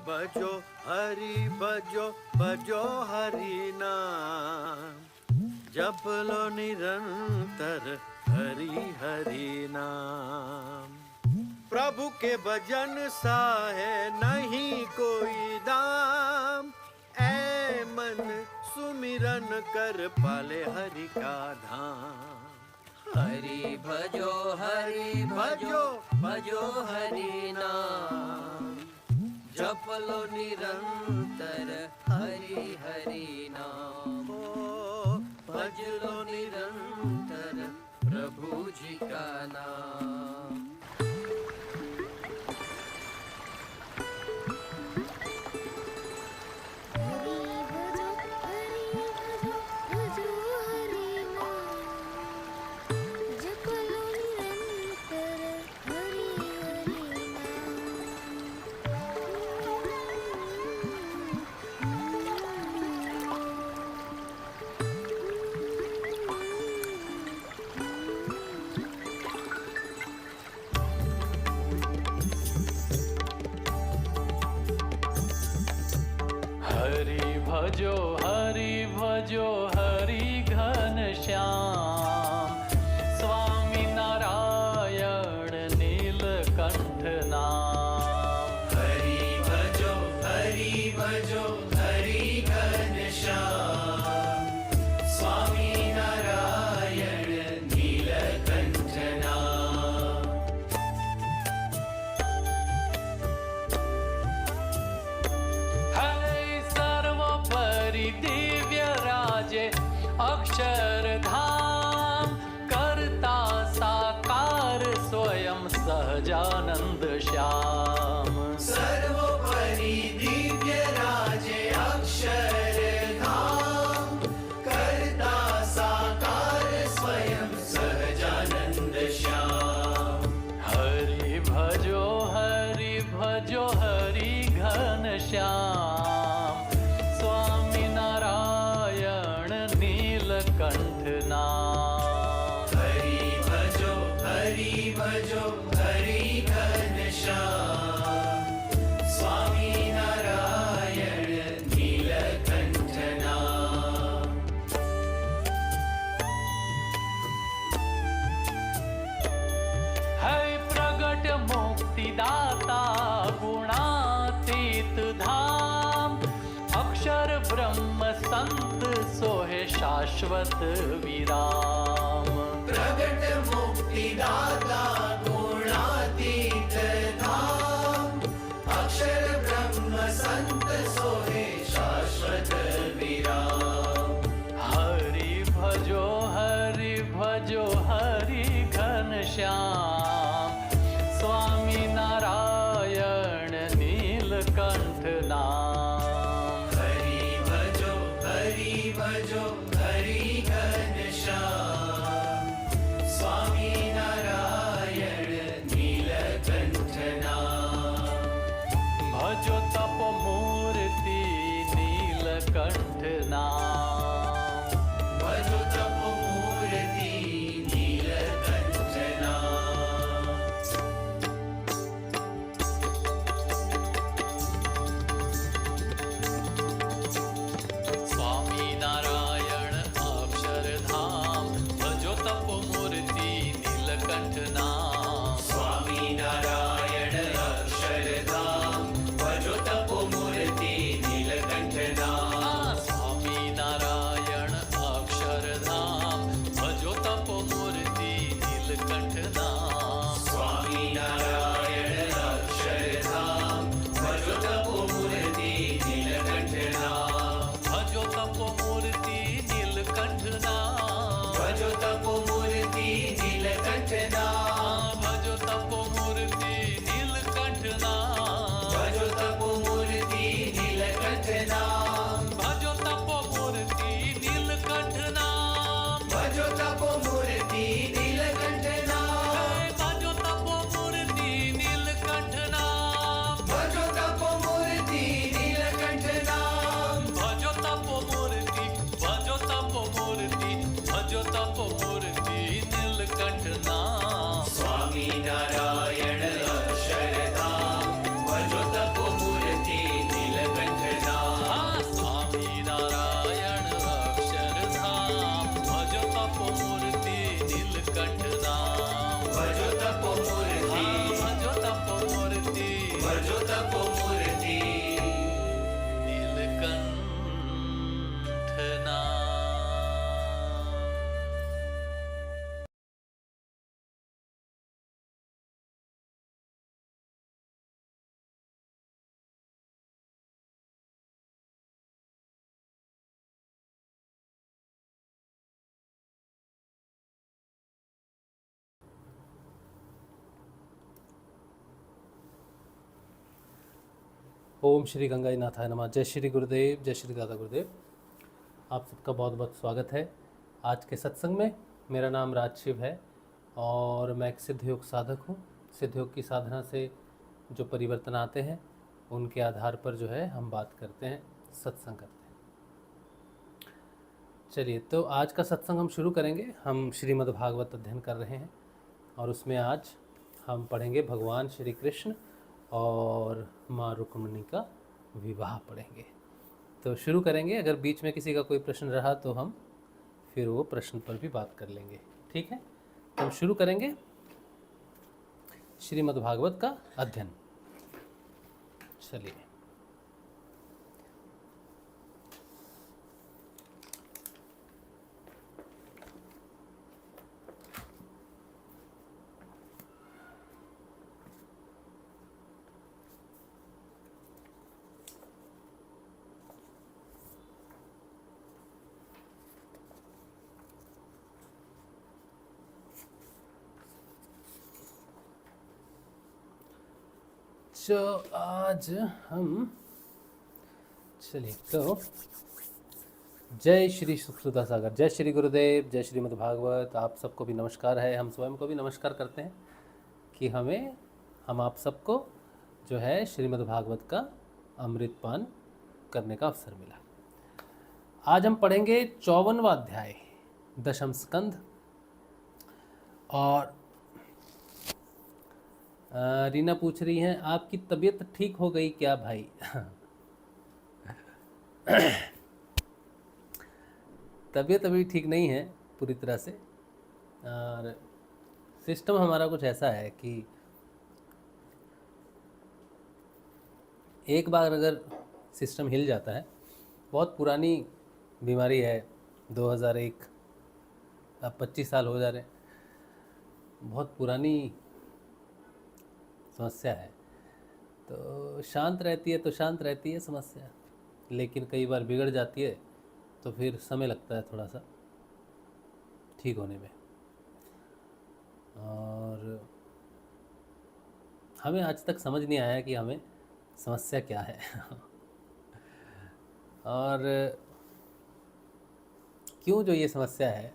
भजो भजो हरि नाम, जप लो निरंतर हरि हरि नाम। प्रभु के भजन सा है नहीं कोई दाम, ऐ मन सुमिरन कर पाले हरि का धाम। हरि भजो भजो हरि नाम, जप लो निरंतर हरि हरि नाम। भज लो निरंतर प्रभु जी का नाम। भजो हरि घन श्याम, स्वामी नारायण नीलकंठ नाम। हरि भजो हरि घन श्याम, स्वामी नारायण नीलकंठ नाम। है सर्वोपरि दिव्य राजे अक्षरधाम, करता साकार स्वयं सहजानंद श्याम। सर्वोपरि दिव्य राजे अक्षरधाम, करता साकार स्वयं सहजानंद श्याम। हरि भजो हरि घन श्याम, स्वामी नारायण नीलकंठ नाम। हरि भजो हरि घन श्याम, स्वामी नारायण नीलकंठ नाम। है प्रगट मुक्तिदाता गुणातीत धाम, अक्षर ब्रह्म संत सोहे शाश्वत विराम। प्रगट मुक्तिदाता गुणातीत धाम, अक्षर ब्रह्म संत सोहे शाश्वत विराम। हरि भजो हरि घन श्याम, स्वामी नारायण नीलकंठ नाम। हरि भजो हरि घन श्याम, स्वामी नारायण नीलकंठ नाम। भजो तप मूर्ति नीलकंठ नाम। भजो तप मूर्ति नीलकंठ नाम। स्वामी नारायण अक्षरधाम, भजो तप मूर्ति नीलकंठ नाम। स्वामी नारायण अक्षरधाम, भजो तप मूर्ति नीलकंठ नाम। स्वामी नारायण भजो तपोमूर्ति नीलकंठ नाम। ओम श्री गंगाई नाथाय नमः। जय श्री गुरुदेव, जय श्री दादा गुरुदेव। आप सबका बहुत बहुत स्वागत है आज के सत्संग में। मेरा नाम राजशिव है और मैं एक सिद्ध योग साधक हूँ। सिद्ध योग की साधना से जो परिवर्तन आते हैं उनके आधार पर जो है हम बात करते हैं, सत्संग करते हैं। चलिए, तो आज का सत्संग हम शुरू करेंगे। हम श्रीमद् भागवत अध्ययन कर रहे हैं और उसमें आज हम पढ़ेंगे भगवान श्री कृष्ण और माँ रुक्मिणी का विवाह पढ़ेंगे। तो शुरू करेंगे। अगर बीच में किसी का कोई प्रश्न रहा तो हम फिर वो प्रश्न पर भी बात कर लेंगे, ठीक है। तो हम शुरू करेंगे श्रीमद् भागवत का अध्ययन। चलिए, तो आज हम चलिए तो जय श्री सुखसुधा सागर, जय श्री गुरुदेव, जय श्रीमद् भागवत। आप सबको भी नमस्कार है। हम स्वयं को भी नमस्कार करते हैं कि हम आप सबको जो है श्रीमद् भागवत का अमृतपान करने का अवसर मिला। आज हम पढ़ेंगे 54वां अध्याय, दशम स्कंध। और रीना पूछ रही हैं, आपकी तबीयत ठीक हो गई क्या भाई? तबीयत अभी ठीक नहीं है पूरी तरह से। और सिस्टम हमारा कुछ ऐसा है कि एक बार अगर सिस्टम हिल जाता है, बहुत पुरानी बीमारी है, 2001, अब 25 साल हो जा रहे हैं, बहुत पुरानी समस्या है। तो शांत रहती है तो शांत रहती है समस्या, लेकिन कई बार बिगड़ जाती है तो फिर समय लगता है थोड़ा सा ठीक होने में। और हमें आज तक समझ नहीं आया कि हमें समस्या क्या है और क्यों जो ये समस्या है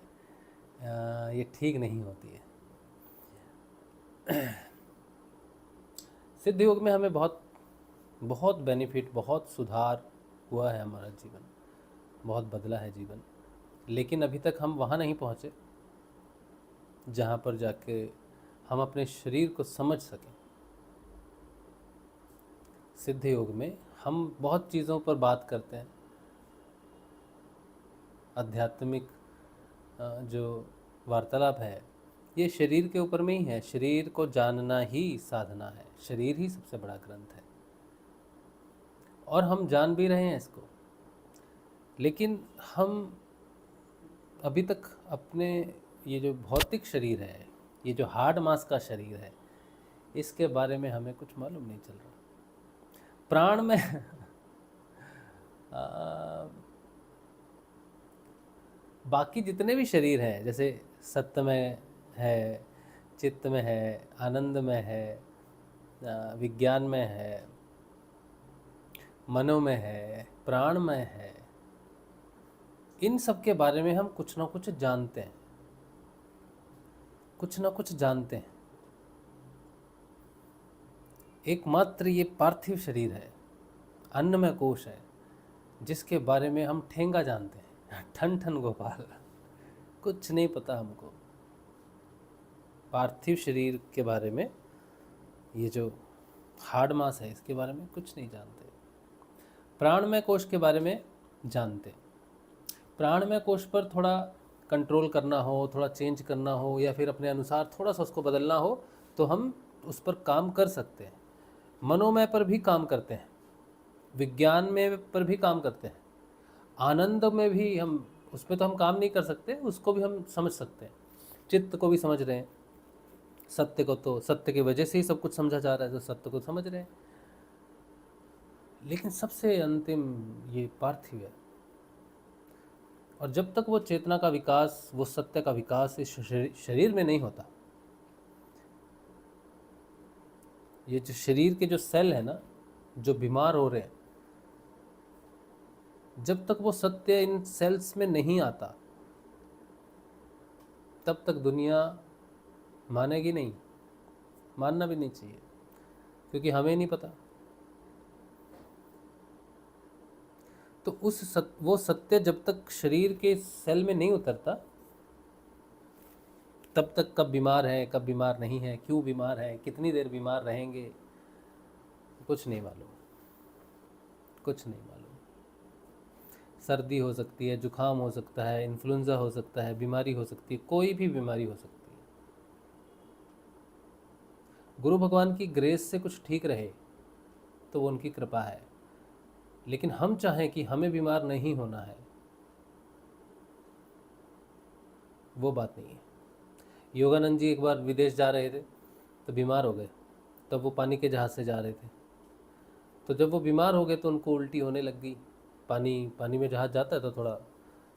ये ठीक नहीं होती है। सिद्ध योग में हमें बहुत बेनिफिट, बहुत सुधार हुआ है, हमारा जीवन बहुत बदला है जीवन। लेकिन अभी तक हम वहाँ नहीं पहुँचे जहाँ पर जाके हम अपने शरीर को समझ सकें। सिद्ध योग में हम बहुत चीज़ों पर बात करते हैं। आध्यात्मिक जो वार्तालाप है ये शरीर के ऊपर में ही है। शरीर को जानना ही साधना है, शरीर ही सबसे बड़ा ग्रंथ है और हम जान भी रहे हैं इसको। लेकिन हम अभी तक अपने ये जो भौतिक शरीर है, ये जो हार्ड मास का शरीर है, इसके बारे में हमें कुछ मालूम नहीं चल रहा। प्राण में बाकी जितने भी शरीर हैं, जैसे सत्य में है, चित्त में है, आनंद में है, विज्ञान में है, मनो में है, प्राण में है, इन सब के बारे में हम कुछ ना कुछ जानते हैं, कुछ ना कुछ जानते हैं। एकमात्र ये पार्थिव शरीर है, अन्नमय कोश है, जिसके बारे में हम ठेंगा जानते हैं, ठन ठन गोपाल, कुछ नहीं पता हमको पार्थिव शरीर के बारे में। ये जो हार्ड मास है इसके बारे में कुछ नहीं जानते। प्राणमय कोश के बारे में जानते। प्राणमय कोश पर थोड़ा कंट्रोल करना हो, थोड़ा चेंज करना हो, या फिर अपने अनुसार थोड़ा सा उसको बदलना हो तो हम उस पर काम कर सकते हैं। मनोमय पर भी काम करते हैं, विज्ञान में पर भी काम करते हैं, आनंद में भी हम, उसमें तो हम काम नहीं कर सकते, उसको भी हम समझ सकते हैं, चित्त को भी समझ रहे हैं, सत्य को तो सत्य की वजह से ही सब कुछ समझा जा रहा है, तो सत्य को समझ रहे हैं। लेकिन सबसे अंतिम ये पार्थिव है, और जब तक वो चेतना का विकास, वो सत्य का विकास इस शरीर में नहीं होता, ये जो शरीर के जो सेल है ना, जो बीमार हो रहे हैं, जब तक वो सत्य इन सेल्स में नहीं आता, तब तक दुनिया मानेगी नहीं, मानना भी नहीं चाहिए, क्योंकि हमें नहीं पता। तो वो सत्य जब तक शरीर के सेल में नहीं उतरता, तब तक कब बीमार है, कब बीमार नहीं है, क्यों बीमार है, कितनी देर बीमार रहेंगे, कुछ नहीं मालूम, कुछ नहीं मालूम। सर्दी हो सकती है, जुकाम हो सकता है, इन्फ्लुएंजा हो सकता है, बीमारी हो सकती है, कोई भी बीमारी हो सकती है। गुरु भगवान की ग्रेस से कुछ ठीक रहे तो वो उनकी कृपा है, लेकिन हम चाहें कि हमें बीमार नहीं होना है, वो बात नहीं है। योगानंद जी एक बार विदेश जा रहे थे तो बीमार हो गए, तब वो पानी के जहाज़ से जा रहे थे, तो जब वो बीमार हो गए तो उनको उल्टी होने लग गई। पानी में जहाज़ जाता है तो थोड़ा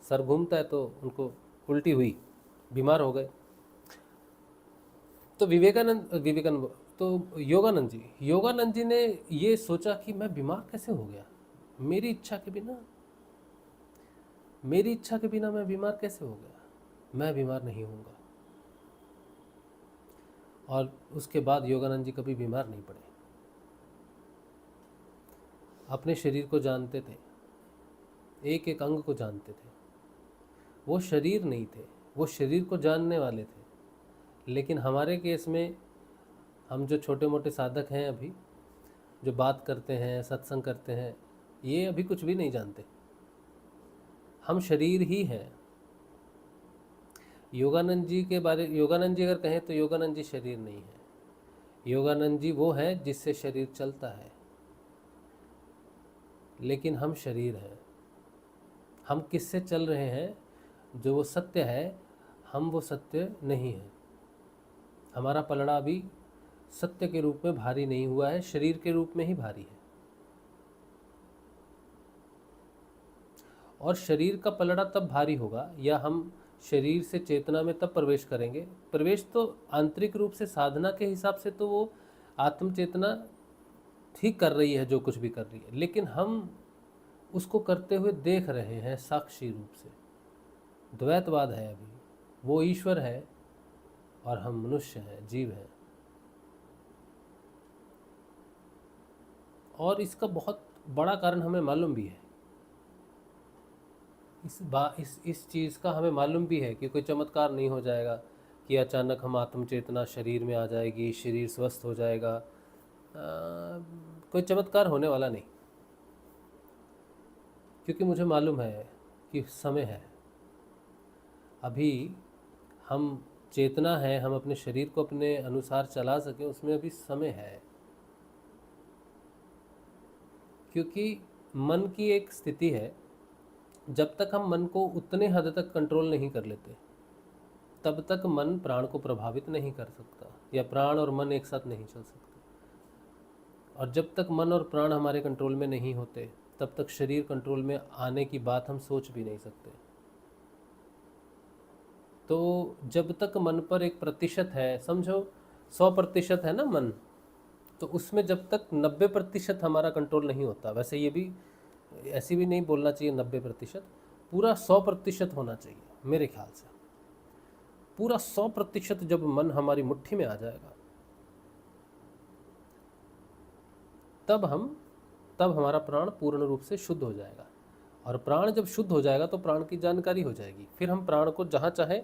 सर घूमता है, तो उनको उल्टी हुई, बीमार हो गए। तो योगानंद जी ने ये सोचा कि मैं बीमार कैसे हो गया, मेरी इच्छा के बिना मैं बीमार कैसे हो गया, मैं बीमार नहीं होऊंगा। और उसके बाद योगानंद जी कभी बीमार नहीं पड़े, अपने शरीर को जानते थे, एक एक अंग को जानते थे। वो शरीर नहीं थे, वो शरीर को जानने वाले थे। लेकिन हमारे केस में हम जो छोटे मोटे साधक हैं, अभी जो बात करते हैं, सत्संग करते हैं, ये अभी कुछ भी नहीं जानते, हम शरीर ही हैं। योगानंद जी अगर कहें तो योगानंद जी शरीर नहीं है, योगानंद जी वो है जिससे शरीर चलता है, लेकिन हम शरीर हैं। हम किससे चल रहे हैं, जो वो सत्य है, हम वो सत्य नहीं है। हमारा पलड़ा अभी सत्य के रूप में भारी नहीं हुआ है, शरीर के रूप में ही भारी है। और शरीर का पलड़ा तब भारी होगा, या हम शरीर से चेतना में तब प्रवेश करेंगे। प्रवेश तो आंतरिक रूप से साधना के हिसाब से तो वो आत्म चेतना ठीक कर रही है जो कुछ भी कर रही है, लेकिन हम उसको करते हुए देख रहे हैं साक्षी रूप से। द्वैतवाद है अभी, वो ईश्वर है और हम मनुष्य हैं, जीव हैं। और इसका बहुत बड़ा कारण हमें मालूम भी है, इस चीज़ का हमें मालूम भी है कि कोई चमत्कार नहीं हो जाएगा कि अचानक हम आत्म चेतना शरीर में आ जाएगी, शरीर स्वस्थ हो जाएगा। कोई चमत्कार होने वाला नहीं, क्योंकि मुझे मालूम है कि समय है। अभी हम चेतना है, हम अपने शरीर को अपने अनुसार चला सकें, उसमें अभी समय है। क्योंकि मन की एक स्थिति है, जब तक हम मन को उतने हद तक कंट्रोल नहीं कर लेते, तब तक मन प्राण को प्रभावित नहीं कर सकता, या प्राण और मन एक साथ नहीं चल सकते। और जब तक मन और प्राण हमारे कंट्रोल में नहीं होते, तब तक शरीर कंट्रोल में आने की बात हम सोच भी नहीं सकते। तो जब तक मन पर 1% है, समझो 100% है ना मन, तो उसमें जब तक 90% हमारा कंट्रोल नहीं होता, वैसे ये भी ऐसी भी नहीं बोलना चाहिए 90%, पूरा 100% होना चाहिए मेरे ख्याल से। पूरा 100% जब मन हमारी मुट्ठी में आ जाएगा, तब हमारा प्राण पूर्ण रूप से शुद्ध हो जाएगा। और प्राण जब शुद्ध हो जाएगा तो प्राण की जानकारी हो जाएगी, फिर हम प्राण को जहाँ चाहे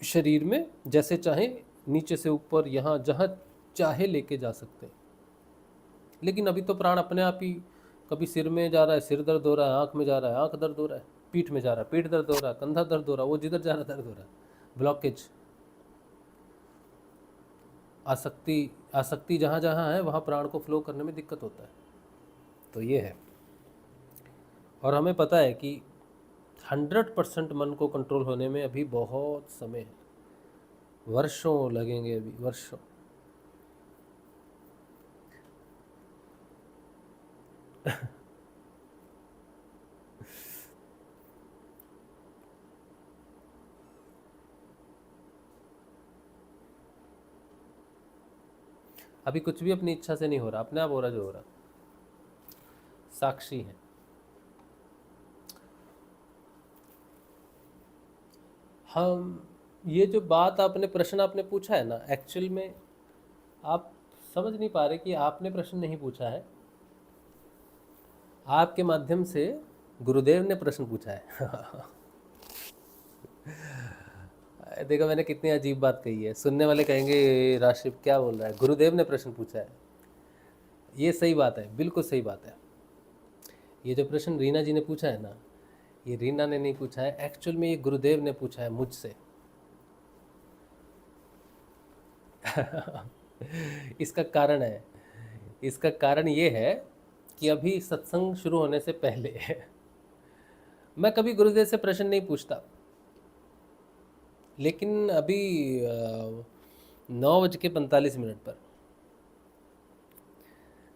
शरीर में, जैसे चाहे नीचे से ऊपर, यहाँ जहाँ चाहे लेके जा सकते हैं। लेकिन अभी तो प्राण अपने आप ही कभी सिर में जा रहा है, सिर दर्द हो रहा है, आँख में जा रहा है, आँख दर्द हो रहा है, पीठ में जा रहा है, पीठ दर्द हो रहा है, कंधा दर्द हो रहा है, वो जिधर जा रहा है दर्द हो रहा है, ब्लॉकेज। आसक्ति आसक्ति जहाँ जहाँ है वहाँ प्राण को फ्लो करने में दिक्कत होता है। तो ये है। और हमें पता है कि 100% मन को कंट्रोल होने में अभी बहुत समय है, वर्षों लगेंगे, अभी वर्षों। अभी कुछ भी अपनी इच्छा से नहीं हो रहा, अपने आप हो रहा जो हो रहा, साक्षी है। हम ये जो बात आपने प्रश्न आपने पूछा है ना, एक्चुअल में आप समझ नहीं पा रहे कि आपने प्रश्न नहीं पूछा है, आपके माध्यम से गुरुदेव ने प्रश्न पूछा है। देखो मैंने कितनी अजीब बात कही है। सुनने वाले कहेंगे राशिद क्या बोल रहा है, गुरुदेव ने प्रश्न पूछा है। ये सही बात है, बिल्कुल सही बात है। ये जो प्रश्न रीना जी ने पूछा है ना, ये रीना ने नहीं पूछा है, एक्चुअल में ये गुरुदेव ने पूछा है मुझसे। इसका कारण है, इसका कारण ये है कि अभी सत्संग शुरू होने से पहले मैं कभी गुरुदेव से प्रश्न नहीं पूछता, लेकिन अभी 9:45 पर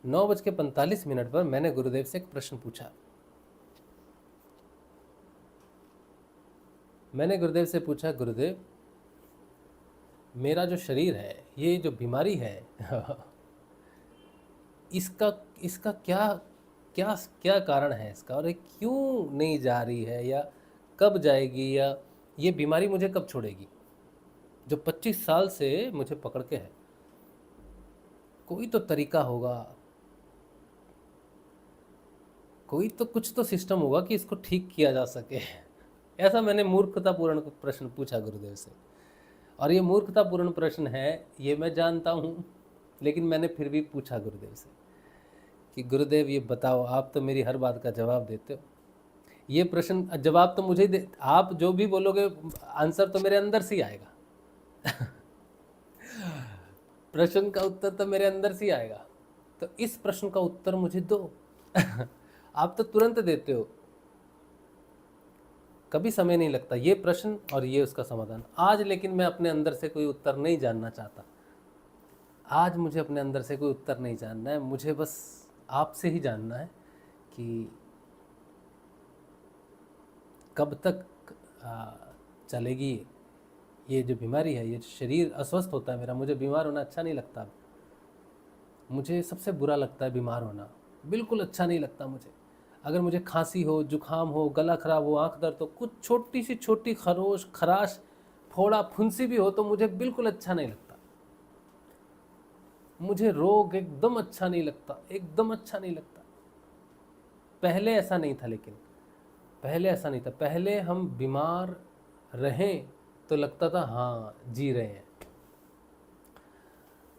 9:45 पर मैंने गुरुदेव से एक प्रश्न पूछा। मैंने गुरुदेव से पूछा, गुरुदेव मेरा जो शरीर है, ये जो बीमारी है, इसका क्या क्या क्या कारण है इसका, और ये क्यों नहीं जा रही है, या कब जाएगी, या ये बीमारी मुझे कब छोड़ेगी, जो 25 साल से मुझे पकड़ के है। कोई तो तरीका होगा, कोई तो कुछ तो सिस्टम होगा कि इसको ठीक किया जा सके। ऐसा मैंने मूर्खतापूर्ण प्रश्न पूछा गुरुदेव से। और ये मूर्खतापूर्ण प्रश्न है, ये मैं जानता हूँ, लेकिन मैंने फिर भी पूछा गुरुदेव से कि गुरुदेव ये बताओ, आप तो मेरी हर बात का जवाब देते हो, ये प्रश्न जवाब तो मुझे दे, आप जो भी बोलोगे आंसर तो मेरे अंदर से ही आएगा। प्रश्न का उत्तर तो मेरे अंदर से ही आएगा, तो इस प्रश्न का उत्तर मुझे दो। आप तो तुरंत देते हो, कभी समय नहीं लगता। ये प्रश्न और ये उसका समाधान। आज लेकिन मैं अपने अंदर से कोई उत्तर नहीं जानना चाहता। आज मुझे अपने अंदर से कोई उत्तर नहीं जानना है, मुझे बस आपसे ही जानना है कि कब तक चलेगी ये जो बीमारी है। ये शरीर अस्वस्थ होता है मेरा, मुझे बीमार होना अच्छा नहीं लगता। मुझे सबसे बुरा लगता है बीमार होना, बिल्कुल अच्छा नहीं लगता मुझे। अगर मुझे खांसी हो, जुखाम हो, गला खराब हो, आंख दर्द हो, कुछ छोटी सी छोटी खराश, फोड़ा, फुंसी भी हो तो मुझे बिल्कुल अच्छा नहीं लगता। मुझे रोग एकदम अच्छा नहीं लगता, एकदम अच्छा नहीं लगता। पहले ऐसा नहीं था, लेकिन पहले ऐसा नहीं था। पहले हम बीमार रहें तो लगता था हाँ जी रहे हैं,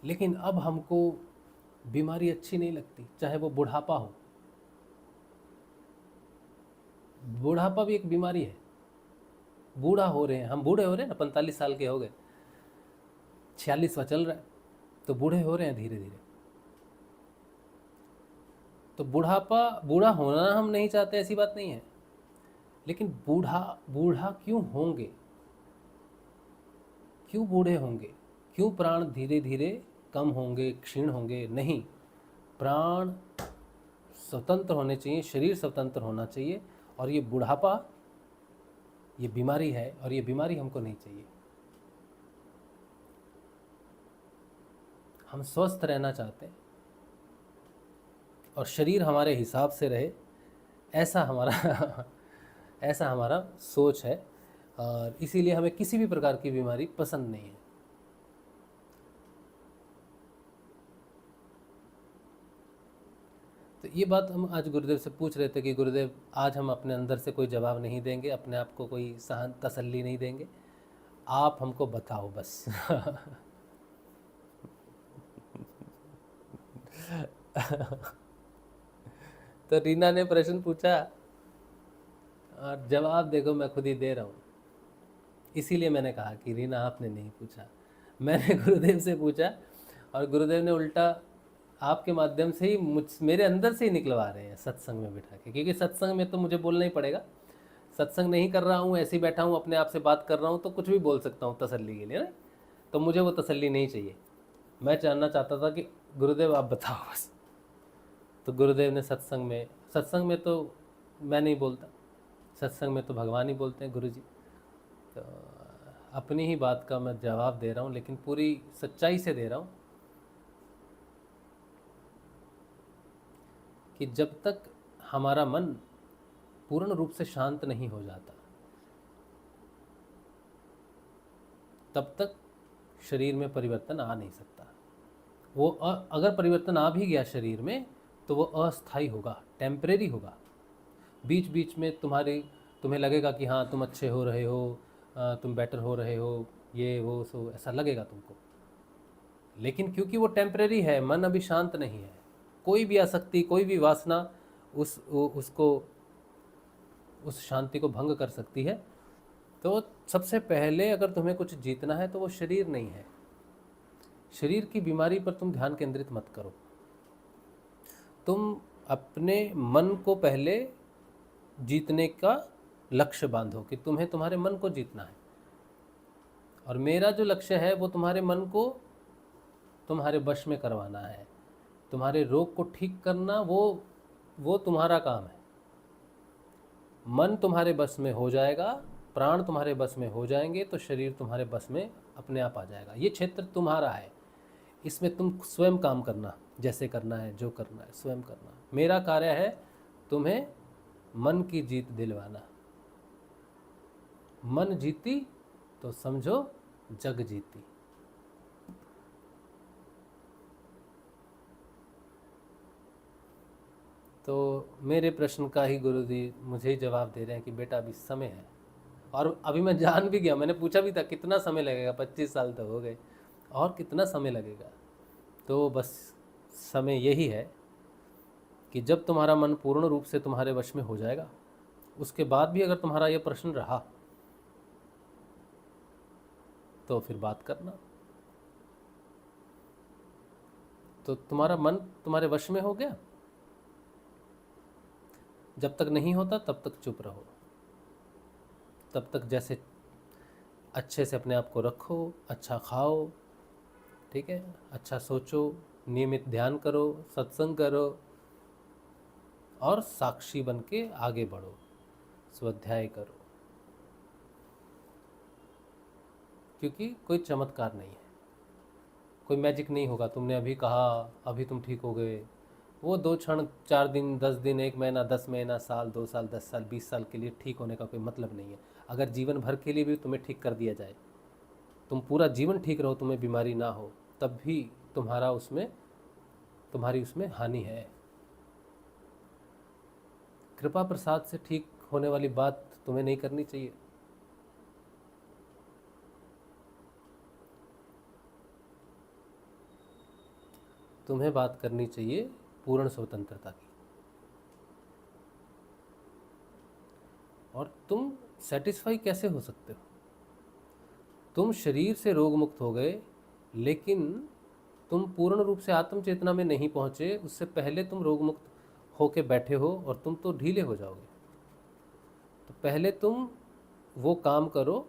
लेकिन अब हमको बीमारी अच्छी नहीं लगती। चाहे वो बुढ़ापा हो, बुढ़ापा भी एक बीमारी है। बूढ़ा हो रहे हैं हम, बूढ़े हो रहे हैं ना, 45 साल के हो गए, 46वां चल रहा है, तो बूढ़े हो रहे हैं धीरे धीरे। तो बूढ़ा होना हम नहीं चाहते, ऐसी बात नहीं है, लेकिन बूढ़ा क्यों होंगे, क्यों बूढ़े होंगे, क्यों प्राण धीरे धीरे कम होंगे, क्षीण होंगे? नहीं, प्राण स्वतंत्र होने चाहिए, शरीर स्वतंत्र होना चाहिए। और ये बुढ़ापा, ये बीमारी है, और ये बीमारी हमको नहीं चाहिए। हम स्वस्थ रहना चाहते हैं और शरीर हमारे हिसाब से रहे, ऐसा हमारा ऐसा हमारा सोच है। और इसीलिए हमें किसी भी प्रकार की बीमारी पसंद नहीं है। तो ये बात हम आज गुरुदेव से पूछ रहे थे कि गुरुदेव आज हम अपने अंदर से कोई जवाब नहीं देंगे, अपने आप को कोई सहन तसल्ली नहीं देंगे, आप हमको बताओ बस। तो रीना ने प्रश्न पूछा और जवाब देखो मैं खुद ही दे रहा हूँ। इसीलिए मैंने कहा कि रीना आपने नहीं पूछा, मैंने गुरुदेव से पूछा और गुरुदेव ने उल्टा आपके माध्यम से ही मेरे अंदर से ही निकलवा रहे हैं सत्संग में बिठा के, क्योंकि सत्संग में तो मुझे बोलना ही पड़ेगा। सत्संग नहीं कर रहा हूँ, ऐसे ही बैठा हूँ अपने आप से बात कर रहा हूँ तो कुछ भी बोल सकता हूँ तसल्ली के लिए ना, तो मुझे वो तसल्ली नहीं चाहिए। मैं जानना चाहता था कि गुरुदेव आप बताओ बस। तो गुरुदेव ने सत्संग में तो मैं नहीं बोलता, सत्संग में तो भगवान ही बोलते हैं, गुरु जी। तो अपनी ही बात का मैं जवाब दे रहा हूँ, लेकिन पूरी सच्चाई से दे रहा हूँ कि जब तक हमारा मन पूर्ण रूप से शांत नहीं हो जाता तब तक शरीर में परिवर्तन आ नहीं सकता। वो अगर परिवर्तन आ भी गया शरीर में तो वो अस्थायी होगा, टेम्परेरी होगा। बीच बीच में तुम्हें लगेगा कि हाँ तुम अच्छे हो रहे हो, तुम बेटर हो रहे हो, ये वो सो ऐसा लगेगा तुमको, लेकिन क्योंकि वो टेम्परेरी है, मन अभी शांत नहीं है। कोई भी आसक्ति, कोई भी वासना उस शांति को भंग कर सकती है। तो सबसे पहले अगर तुम्हें कुछ जीतना है तो वो शरीर नहीं है। शरीर की बीमारी पर तुम ध्यान केंद्रित मत करो, तुम अपने मन को पहले जीतने का लक्ष्य बांधो कि तुम्हें तुम्हारे मन को जीतना है। और मेरा जो लक्ष्य है वो तुम्हारे मन को तुम्हारे वश में करवाना है। तुम्हारे रोग को ठीक करना वो तुम्हारा काम है। मन तुम्हारे बस में हो जाएगा, प्राण तुम्हारे बस में हो जाएंगे तो शरीर तुम्हारे बस में अपने आप आ जाएगा। ये क्षेत्र तुम्हारा है, इसमें तुम स्वयं काम करना, जैसे करना है, जो करना है स्वयं करना। मेरा कार्य है तुम्हें मन की जीत दिलवाना। मन जीती तो समझो जग जीती। तो मेरे प्रश्न का ही गुरु जी मुझे ही जवाब दे रहे हैं कि बेटा अभी समय है। और अभी मैं जान भी गया, मैंने पूछा भी था कितना समय लगेगा, 25 साल तो हो गए और कितना समय लगेगा। तो बस समय यही है कि जब तुम्हारा मन पूर्ण रूप से तुम्हारे वश में हो जाएगा, उसके बाद भी अगर तुम्हारा यह प्रश्न रहा तो फिर बात करना। तो तुम्हारा मन तुम्हारे वश में हो गया, जब तक नहीं होता तब तक चुप रहो, तब तक जैसे अच्छे से अपने आप को रखो, अच्छा खाओ, ठीक है, अच्छा सोचो, नियमित ध्यान करो, सत्संग करो और साक्षी बन के आगे बढ़ो, स्वाध्याय करो। क्योंकि कोई चमत्कार नहीं है, कोई मैजिक नहीं होगा। तुमने अभी कहा अभी तुम ठीक हो गए, वो 2 क्षण, 4 दिन, 10 दिन, 1 महीना, 10 महीना, साल, 2 साल, 10 साल, 20 साल के लिए ठीक होने का कोई मतलब नहीं है। अगर जीवन भर के लिए भी तुम्हें ठीक कर दिया जाए, तुम पूरा जीवन ठीक रहो, तुम्हें बीमारी ना हो, तब भी तुम्हारी उसमें हानि है। कृपा प्रसाद से ठीक होने वाली बात तुम्हें नहीं करनी चाहिए। तुम्हें बात करनी चाहिए पूर्ण स्वतंत्रता की। और तुम सेटिस्फाई कैसे हो सकते हो? तुम शरीर से रोग मुक्त हो गए, लेकिन तुम पूर्ण रूप से आत्म चेतना में नहीं पहुंचे, उससे पहले तुम रोग मुक्त होके बैठे हो और तुम तो ढीले हो जाओगे। तो पहले तुम वो काम करो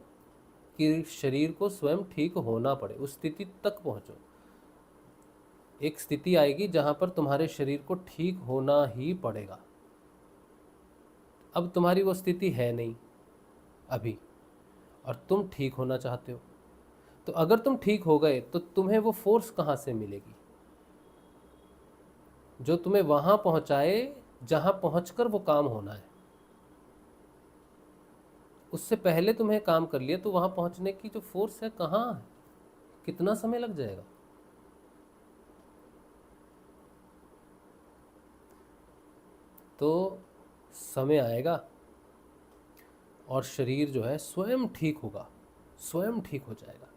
कि शरीर को स्वयं ठीक होना पड़े, उस स्थिति तक पहुंचो। एक स्थिति आएगी जहां पर तुम्हारे शरीर को ठीक होना ही पड़ेगा। अब तुम्हारी वो स्थिति है नहीं अभी, और तुम ठीक होना चाहते हो। तो अगर तुम ठीक हो गए तो तुम्हें वो फोर्स कहां से मिलेगी जो तुम्हें वहां पहुंचाए जहां पहुंचकर वो काम होना है? उससे पहले तुम्हें काम कर लिया तो वहां पहुंचने की जो फोर्स है कहां है? कितना समय लग जाएगा? तो समय आएगा और शरीर जो है स्वयं ठीक होगा, स्वयं ठीक हो जाएगा।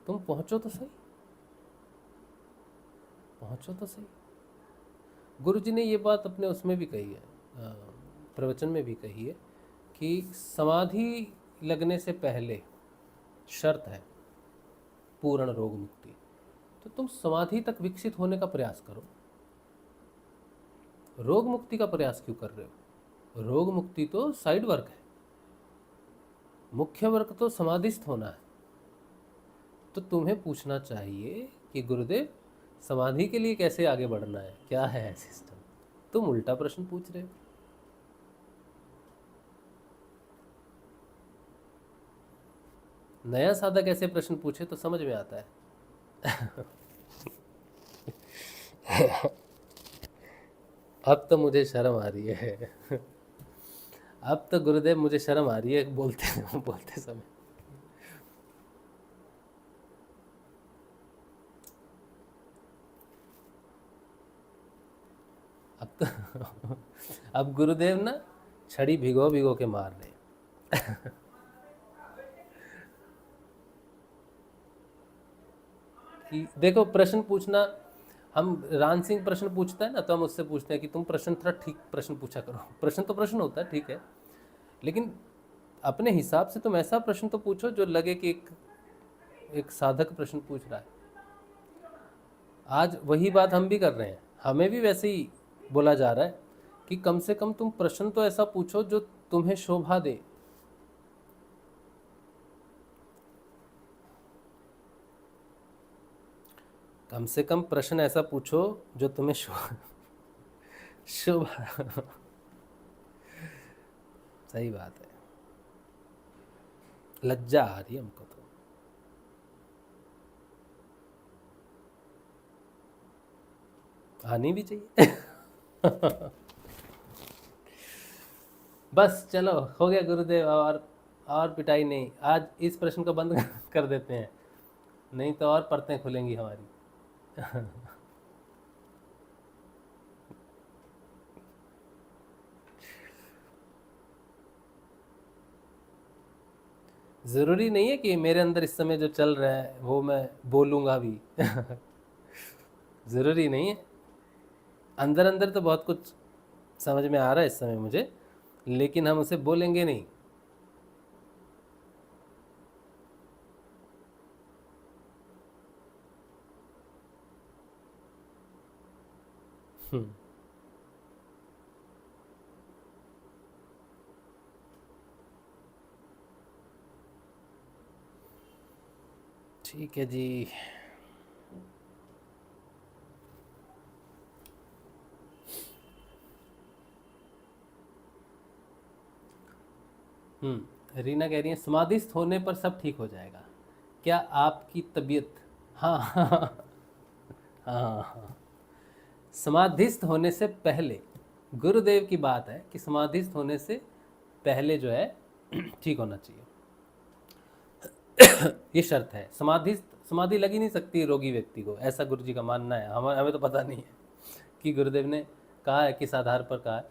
तुम पहुंचो तो सही, पहुंचो तो सही। गुरु जी ने ये बात अपने उसमें भी कही है, प्रवचन में भी कही है कि समाधि लगने से पहले शर्त है पूर्ण रोग मुक्ति। तो तुम समाधि तक विकसित होने का प्रयास करो। रोग मुक्ति का प्रयास क्यों कर रहे हो? रोग मुक्ति तो साइड वर्क है, मुख्य वर्क तो समाधिस्थ होना है। तो तुम्हें पूछना चाहिए कि गुरुदेव समाधि के लिए कैसे आगे बढ़ना है, क्या है सिस्टम? तुम उल्टा प्रश्न पूछ रहे हो। नया साधक ऐसे प्रश्न पूछे तो समझ में आता है। अब तो मुझे शर्म आ रही है। अब तो गुरुदेव मुझे शर्म आ रही है बोलते समय। अब तो अब गुरुदेव ना छड़ी भिगो भिगो के मार रहे। कि देखो प्रश्न पूछना, हम रान सिंह प्रश्न पूछता है ना तो हम उससे पूछते हैं कि तुम प्रश्न थोड़ा ठीक प्रश्न पूछा करो। प्रश्न तो प्रश्न होता है, ठीक है, लेकिन अपने हिसाब से तुम ऐसा प्रश्न तो पूछो जो लगे कि एक साधक प्रश्न पूछ रहा है। आज वही बात हम भी कर रहे हैं, हमें भी वैसे ही बोला जा रहा है कि कम से कम तुम प्रश्न तो ऐसा पूछो जो तुम्हें शोभा दे। कम से कम प्रश्न ऐसा पूछो जो तुम्हें शोभा। सही बात है, लज्जा आ रही है हमको तो। आनी भी चाहिए। बस चलो हो गया गुरुदेव, और पिटाई नहीं। आज इस प्रश्न को बंद कर देते हैं, नहीं तो और परतें खुलेंगी हमारी। ज़रूरी नहीं है कि मेरे अंदर इस समय जो चल रहा है वो मैं बोलूँगा भी। ज़रूरी नहीं है, अंदर अंदर तो बहुत कुछ समझ में आ रहा है इस समय मुझे, लेकिन हम उसे बोलेंगे नहीं। ठीक है जी। रीना कह रही है समाधिस्थ होने पर सब ठीक हो जाएगा, क्या आपकी तबीयत? हाँ हाँ हाँ हाँ, समाधिस्थ होने से पहले, गुरुदेव की बात है कि समाधिस्थ होने से पहले जो है ठीक होना चाहिए। ये शर्त है। समाधि लग ही नहीं सकती रोगी व्यक्ति को, ऐसा गुरु जी का मानना है। हमें तो पता नहीं है कि गुरुदेव ने कहा है, किस आधार पर कहा है,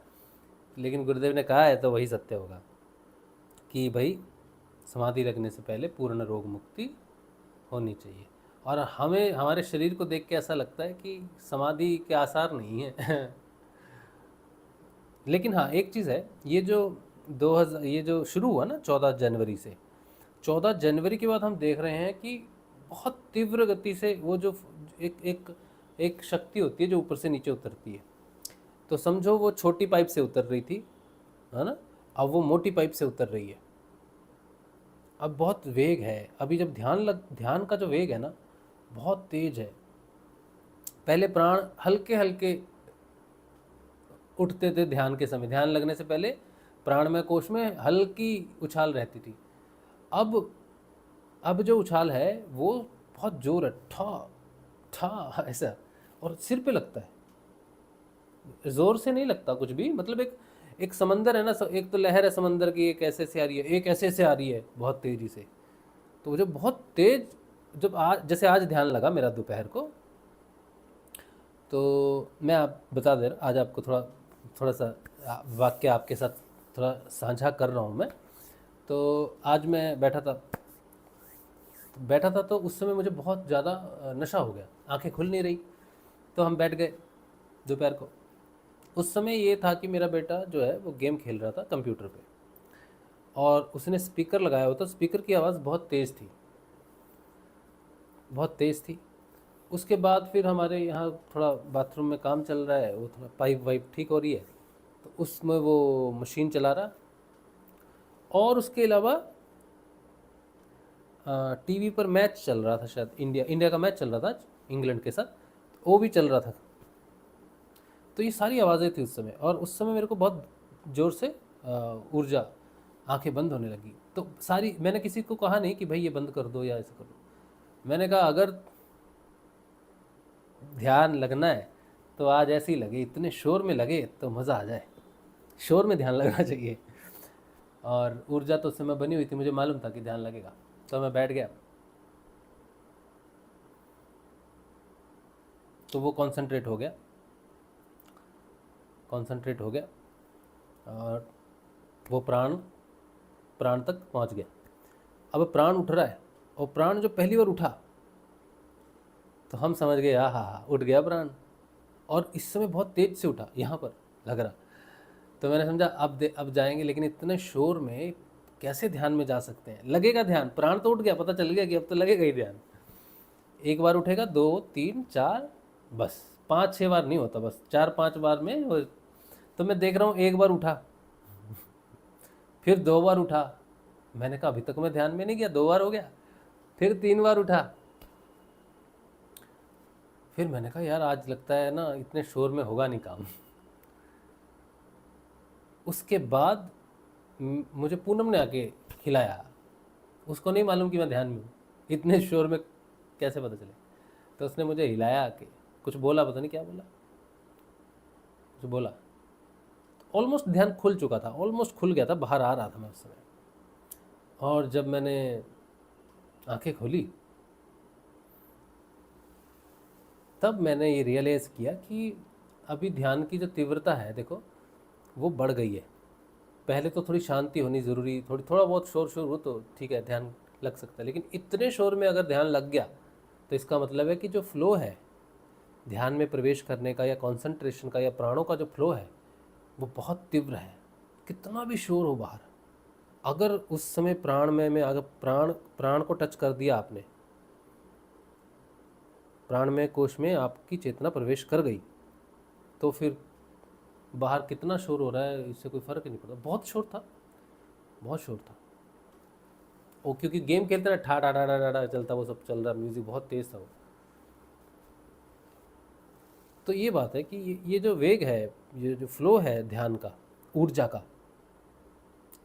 लेकिन गुरुदेव ने कहा है तो वही सत्य होगा कि भाई समाधि लगने से पहले पूर्ण रोग मुक्ति होनी चाहिए। और हमें हमारे शरीर को देख के ऐसा लगता है कि समाधि के आसार नहीं है। लेकिन हाँ एक चीज़ है, ये जो शुरू हुआ ना 14 जनवरी से, 14 जनवरी के बाद हम देख रहे हैं कि बहुत तीव्र गति से वो जो एक शक्ति होती है जो ऊपर से नीचे उतरती है। तो समझो वो छोटी पाइप से उतर रही थी, है ना, अब वो मोटी पाइप से उतर रही है। अब बहुत वेग है। अभी जब ध्यान का जो वेग है ना बहुत तेज है। पहले प्राण हल्के हल्के उठते थे ध्यान के समय, ध्यान लगने से पहले प्राणमय कोश में हल्की उछाल रहती थी। अब जो उछाल है वो बहुत जोर है, ठा ठा ऐसा, और सिर पे लगता है, जोर से नहीं लगता कुछ भी। मतलब एक समंदर है ना, एक तो लहर है समंदर की, एक ऐसे से आ रही है, एक ऐसे से आ रही है बहुत तेजी से। तो जब बहुत तेज, जब जैसे आज ध्यान लगा मेरा दोपहर को, तो मैं आप बता दे रहा, आज आपको थोड़ा सा वाक्य आपके साथ थोड़ा साझा कर रहा हूँ मैं। तो आज मैं बैठा था तो उस समय मुझे बहुत ज़्यादा नशा हो गया, आंखें खुल नहीं रही। तो हम बैठ गए दोपहर को। उस समय ये था कि मेरा बेटा जो है वो गेम खेल रहा था कंप्यूटर पे, और उसने स्पीकर लगाया हुआ था। स्पीकर की आवाज़ बहुत तेज़ थी। उसके बाद फिर हमारे यहाँ थोड़ा बाथरूम में काम चल रहा है, वो थोड़ा पाइप वाइप ठीक हो रही है, तो उसमें वो मशीन चला रहा। और उसके अलावा टीवी पर मैच चल रहा था, शायद इंडिया का मैच चल रहा था आज इंग्लैंड के साथ, तो वो भी चल रहा था। तो ये सारी आवाज़ें थी उस समय, और उस समय मेरे को बहुत ज़ोर से ऊर्जा, आंखें बंद होने लगी। तो सारी, मैंने किसी को कहा नहीं कि भाई ये बंद कर दो या ऐसा कर दो, मैंने कहा अगर ध्यान लगना है तो आज ऐसे ही लगे, इतने शोर में लगे तो मज़ा आ जाए, शोर में ध्यान लगना चाहिए। और ऊर्जा तो उस समय बनी हुई थी, मुझे मालूम था कि ध्यान लगेगा, तो मैं बैठ गया। तो वो कंसंट्रेट हो गया और वो प्राण तक पहुंच गया। अब प्राण उठ रहा है, और प्राण जो पहली बार उठा तो हम समझ गए हाँ उठ गया प्राण, और इस समय बहुत तेज से उठा, यहाँ पर लग रहा। तो मैंने समझा अब जाएंगे, लेकिन इतने शोर में कैसे ध्यान में जा सकते हैं, लगेगा ध्यान, प्राण तो उठ गया, पता चल गया कि अब तो लगेगा ही ध्यान। एक बार उठेगा, 2 3 4, बस 5 6 बार नहीं होता, बस 4 5 बार में। तो मैं देख रहा हूँ, एक बार उठा, फिर 2 बार उठा, मैंने कहा अभी तक मैं ध्यान में नहीं गया, 2 बार हो गया, फिर 3 बार उठा, फिर मैंने कहा यार आज लगता है ना इतने शोर में होगा नहीं काम। उसके बाद मुझे पूनम ने आके खिलाया, उसको नहीं मालूम कि मैं ध्यान में हूँ, इतने शोर में कैसे पता चले। तो उसने मुझे हिलाया आके, कुछ बोला, पता नहीं क्या बोला, कुछ बोला, ऑलमोस्ट ध्यान खुल चुका था, ऑलमोस्ट खुल गया था, बाहर आ रहा था मैं उस समय। और जब मैंने आंखें खोली तब मैंने ये रियलाइज़ किया कि अभी ध्यान की जो तीव्रता है देखो वो बढ़ गई है। पहले तो थोड़ी शांति होनी ज़रूरी, थोड़ा बहुत शोर हो तो ठीक है, ध्यान लग सकता है, लेकिन इतने शोर में अगर ध्यान लग गया तो इसका मतलब है कि जो फ्लो है ध्यान में प्रवेश करने का, या कॉन्सेंट्रेशन का, या प्राणों का जो फ्लो है वो बहुत तीव्र है। कितना भी शोर हो बाहर, अगर उस समय प्राण में अगर प्राण को टच कर दिया आपने, प्राणमय कोश में आपकी चेतना प्रवेश कर गई, तो फिर बाहर कितना शोर हो रहा है इससे कोई फर्क ही नहीं पड़ता। बहुत शोर था, बहुत शोर था। वो क्योंकि गेम खेलते ना, ठा ठा ठा ठा ठा चलता, वो सब चल रहा, म्यूजिक बहुत तेज था वो। तो ये बात है कि ये जो वेग है, ये जो फ्लो है ध्यान का, ऊर्जा का,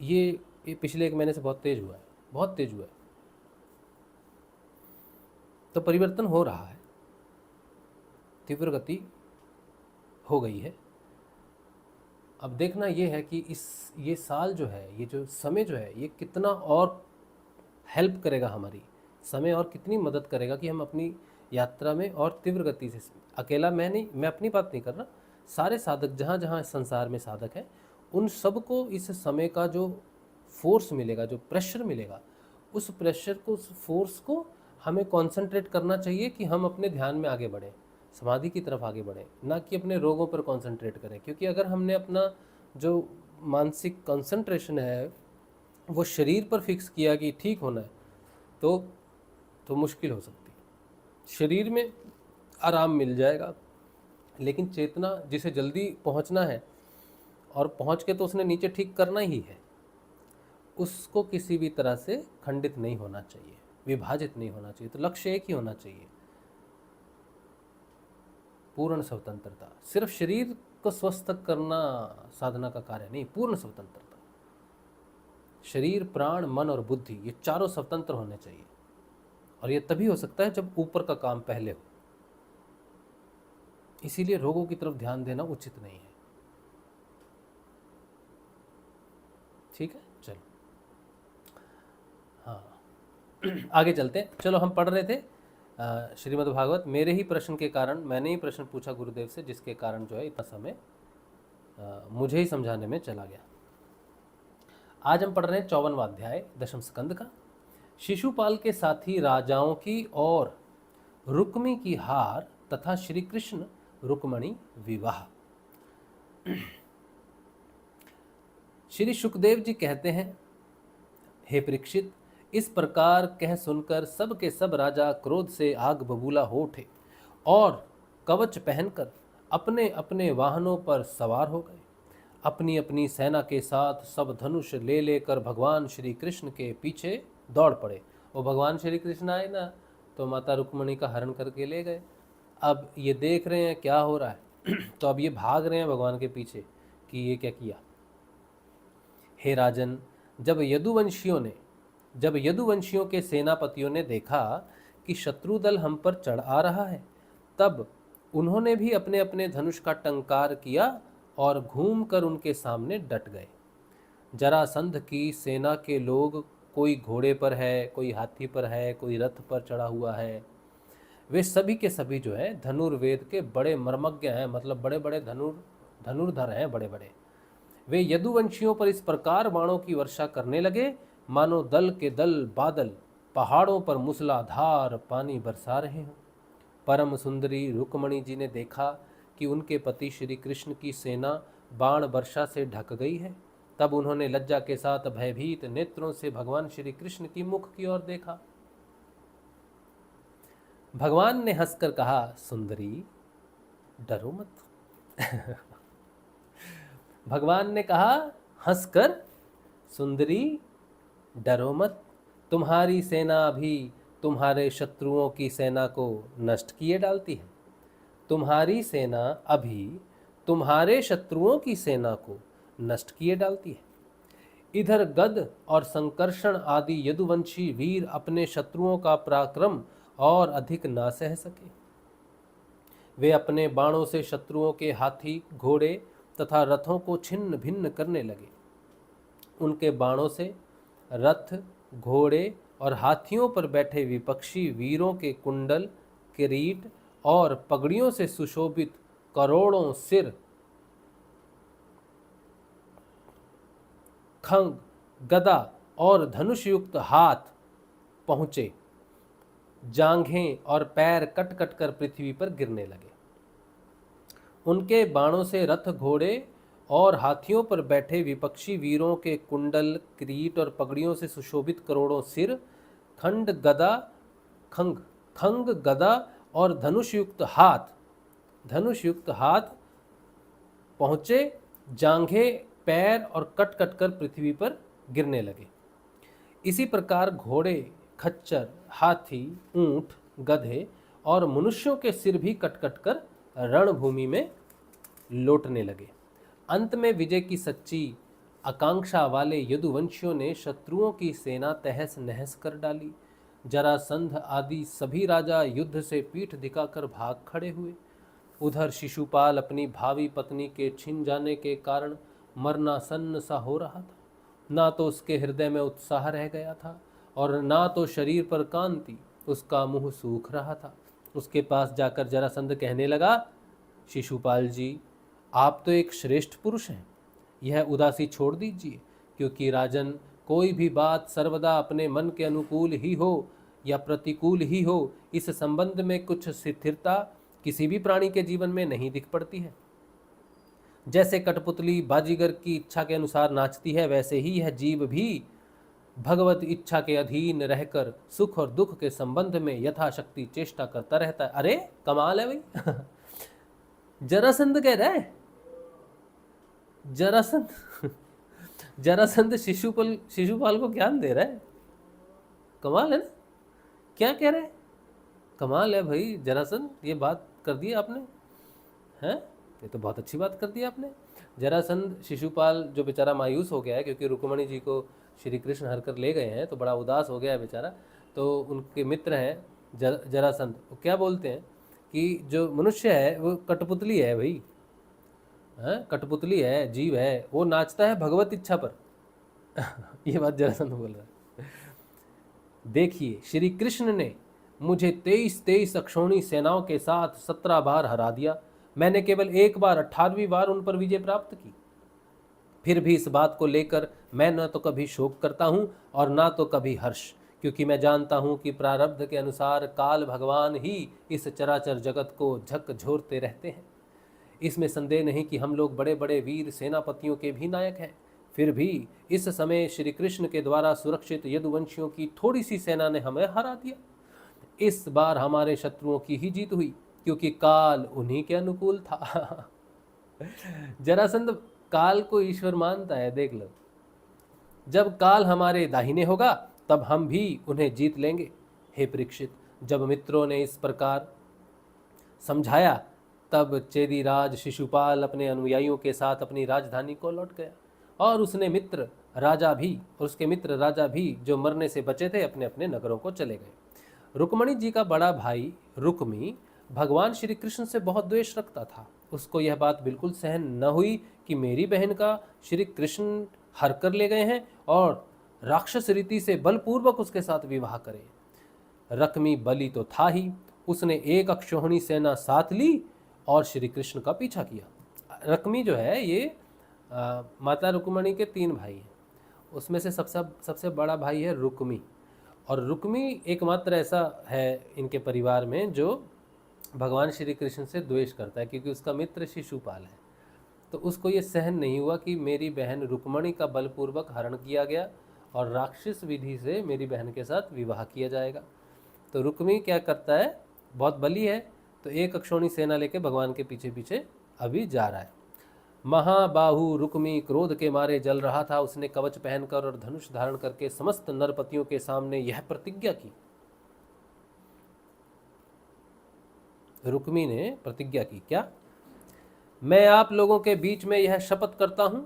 ये पिछले 1 महीने से बहुत तेज हुआ है, बहुत तेज हुआ है। तो परिवर्तन हो रहा है, तीव्र गति हो गई है। अब देखना ये है कि ये साल जो है, ये जो समय जो है, ये कितना और हेल्प करेगा हमारी, समय और कितनी मदद करेगा कि हम अपनी यात्रा में और तीव्र गति से, अकेला मैं अपनी बात नहीं कर रहा, सारे साधक जहाँ जहाँ संसार में साधक हैं उन सबको इस समय का जो फोर्स मिलेगा, जो प्रेशर मिलेगा, उस प्रेशर को, उस फोर्स को हमें कंसंट्रेट करना चाहिए कि हम अपने ध्यान में आगे बढ़ें, समाधि की तरफ आगे बढ़ें, ना कि अपने रोगों पर कंसंट्रेट करें। क्योंकि अगर हमने अपना जो मानसिक कंसंट्रेशन है वो शरीर पर फिक्स किया कि ठीक होना है, तो मुश्किल हो सकती है। शरीर में आराम मिल जाएगा, लेकिन चेतना जिसे जल्दी पहुंचना है और पहुंच के तो उसने नीचे ठीक करना ही है, उसको किसी भी तरह से खंडित नहीं होना चाहिए, विभाजित नहीं होना चाहिए। तो लक्ष्य एक ही होना चाहिए, पूर्ण स्वतंत्रता। सिर्फ शरीर को स्वस्थ करना साधना का कार्य नहीं, पूर्ण स्वतंत्रता। शरीर, प्राण, मन और बुद्धि, ये चारों स्वतंत्र होने चाहिए। और ये तभी हो सकता है जब ऊपर का काम पहले हो। इसीलिए रोगों की तरफ ध्यान देना उचित नहीं है। ठीक है, चलो हाँ आगे चलते हैं। चलो, हम पढ़ रहे थे श्रीमद् भागवत। मेरे ही प्रश्न के कारण, मैंने ही प्रश्न पूछा गुरुदेव से, जिसके कारण जो है इतना समय मुझे ही समझाने में चला गया। आज हम पढ़ रहे हैं 54वां अध्याय 10वें स्कंद का। शिशुपाल के साथी राजाओं की और रुक्मी की हार तथा श्री कृष्ण रुक्मणी विवाह। श्री सुखदेव जी कहते हैं, हे परीक्षित, इस प्रकार कह सुनकर सब के सब राजा क्रोध से आग बबूला हो उठे और कवच पहनकर अपने अपने वाहनों पर सवार हो गए। अपनी अपनी सेना के साथ सब धनुष ले लेकर भगवान श्री कृष्ण के पीछे दौड़ पड़े। वो भगवान श्री कृष्ण आए ना तो माता रुक्मणी का हरण करके ले गए। अब ये देख रहे हैं क्या हो रहा है तो अब ये भाग रहे हैं भगवान के पीछे कि ये क्या किया। हे राजन, जब यदुवंशियों के सेनापतियों ने देखा कि शत्रु दल हम पर चढ़ आ रहा है, तब उन्होंने भी अपने अपने धनुष का टंकार किया और घूमकर उनके सामने डट गए। जरासंध की सेना के लोग, कोई घोड़े पर है, कोई हाथी पर है, कोई रथ पर चढ़ा हुआ है, वे सभी के सभी जो है धनुर्वेद के बड़े मर्मज्ञ हैं, मतलब बड़े बड़े धनुर्धर हैं, बड़े बड़े। वे यदुवंशियों पर इस प्रकार बाणों की वर्षा करने लगे मानो दल के दल बादल पहाड़ों पर मूसलाधार पानी बरसा रहे हों। परम सुंदरी रुक्मणी जी ने देखा कि उनके पति श्री कृष्ण की सेना बाण वर्षा से ढक गई है। तब उन्होंने लज्जा के साथ भयभीत नेत्रों से भगवान श्री कृष्ण की मुख की ओर देखा। भगवान ने हंसकर कहा, सुंदरी डरो मत। भगवान ने कहा हंसकर, सुंदरी डरो मत, तुम्हारी सेना अभी तुम्हारे शत्रुओं की सेना को नष्ट किए डालती है। तुम्हारी सेना अभी तुम्हारे शत्रुओं की सेना को नष्ट किए डालती है। इधर गद और संकर्षण आदि यदुवंशी वीर अपने शत्रुओं का पराक्रम और अधिक ना सह सके। वे अपने बाणों से शत्रुओं के हाथी, घोड़े तथा रथों को छिन्न भिन्न करने लगे। उनके बाणों से रथ, घोड़े और हाथियों पर बैठे विपक्षी वीरों के कुंडल, किरीट और पगड़ियों से सुशोभित करोड़ों सिर, खंग, गदा और धनुष युक्त हाथ पहुंचे। जांघें और पैर कट कट कर पृथ्वी पर गिरने लगे। उनके बाणों से रथ, घोड़े और हाथियों पर बैठे विपक्षी वीरों के कुंडल, किरीट और पगड़ियों से सुशोभित करोड़ों सिर, खंग, गदा और धनुष युक्त हाथ पहुंचे। जांघें, पैर और कट कट कर पृथ्वी पर गिरने लगे। इसी प्रकार घोड़े, खच्चर, हाथी, ऊंट, गधे और मनुष्यों के सिर भी कट कट कर रणभूमि में लौटने लगे। अंत में विजय की सच्ची आकांक्षा वाले यदुवंशियों ने शत्रुओं की सेना तहस नहस कर डाली। जरासंध आदि सभी राजा युद्ध से पीठ दिखाकर भाग खड़े हुए। उधर शिशुपाल अपनी भावी पत्नी के छिन जाने के कारण मरनासन्न सा हो रहा था। ना तो उसके हृदय में उत्साह रह गया था और ना तो शरीर पर कांति, उसका मुंह सूख रहा था। उसके पास जाकर जरासंध कहने लगा, शिशुपाल जी, आप तो एक श्रेष्ठ पुरुष हैं, यह उदासी छोड़ दीजिए, क्योंकि राजन, कोई भी बात सर्वदा अपने मन के अनुकूल ही हो या प्रतिकूल ही हो, इस संबंध में कुछ स्थिरता किसी भी प्राणी के जीवन में नहीं दिख पड़ती है। जैसे कठपुतली बाजीगर की इच्छा के अनुसार नाचती है, वैसे ही यह जीव भी भगवत इच्छा के अधीन रहकर सुख और दुख के संबंध में यथाशक्ति चेष्टा करता रहता है। अरे कमाल है भाई। जरासंध कह रहा है, जरासंध शिशुपाल को ज्ञान दे रहा है। कमाल है ना, क्या कह रहे हैं, कमाल है भाई जरासंध, ये बात कर दी आपने, हैं, ये तो बहुत अच्छी बात कर दी आपने। जरासंध शिशुपाल जो बेचारा मायूस हो गया है, क्योंकि रुक्मणी जी को श्री कृष्ण हर कर ले गए हैं, तो बड़ा उदास हो गया है बेचारा। तो उनके मित्र हैं जरासंध, वो क्या बोलते हैं कि जो मनुष्य है वो कठपुतली है भाई, कठपुतली है, जीव है, वो नाचता है भगवत इच्छा पर। ये बात जरासंध बोल रहा है। देखिए, श्री कृष्ण ने मुझे 23 अक्षौणी सेनाओं के साथ 17 बार हरा दिया। मैंने केवल एक बार 18वीं बार उन पर विजय प्राप्त की। फिर भी इस बात को लेकर मैं न तो कभी शोक करता हूँ और ना तो कभी हर्ष, क्योंकि मैं जानता हूँ कि प्रारब्ध के अनुसार काल भगवान ही इस चराचर जगत को झकझोरते रहते हैं। इसमें संदेह नहीं कि हम लोग बड़े बड़े वीर सेनापतियों के भी नायक हैं। फिर भी इस समय श्री कृष्ण के द्वारा सुरक्षित यदुवंशियों की थोड़ी सी सेना ने हमें हरा दिया। इस बार हमारे शत्रुओं की ही जीत हुई। क्योंकि काल उन्हीं के अनुकूल था। जरासंध काल को ईश्वर मानता है, देख लो। जब काल हमारे दाहिने होगा तब हम भी उन्हें जीत लेंगे। हे परीक्षित, जब मित्रों ने इस प्रकार समझाया तब चेदीराज शिशुपाल अपने अनुयायियों के साथ अपनी राजधानी को लौट गया और उसके मित्र राजा भी जो मरने से बचे थे अपने अपने नगरों को चले गए। रुक्मणी जी का बड़ा भाई रुक्मी भगवान श्री कृष्ण से बहुत द्वेष रखता था। उसको यह बात बिल्कुल सहन न हुई कि मेरी बहन का श्री कृष्ण हर कर ले गए हैं और राक्षस रीति से बलपूर्वक उसके साथ विवाह करे। रकमी बलि तो था ही, उसने एक अक्षौहिणी सेना साथ ली और श्री कृष्ण का पीछा किया। रकमी जो है ये माता रुक्मणी के 3 भाई हैं, उसमें से सबसे बड़ा भाई है रुक्मी। और रुक्मी एकमात्र ऐसा है इनके परिवार में जो भगवान श्री कृष्ण से द्वेष करता है, क्योंकि उसका मित्र शिशुपाल है। तो उसको ये सहन नहीं हुआ कि मेरी बहन रुक्मणी का बलपूर्वक हरण किया गया और राक्षस विधि से मेरी बहन के साथ विवाह किया जाएगा। तो रुक्मी क्या करता है, बहुत बली है, तो एक अक्षौहिणी सेना लेके भगवान के पीछे पीछे अभी जा रहा है। महाबाहु रुक्मी क्रोध के मारे जल रहा था। उसने कवच पहनकर और धनुष धारण करके समस्त नरपतियों के सामने यह प्रतिज्ञा की। रुक्मी ने प्रतिज्ञा की, क्या? मैं आप लोगों के बीच में यह शपथ करता हूं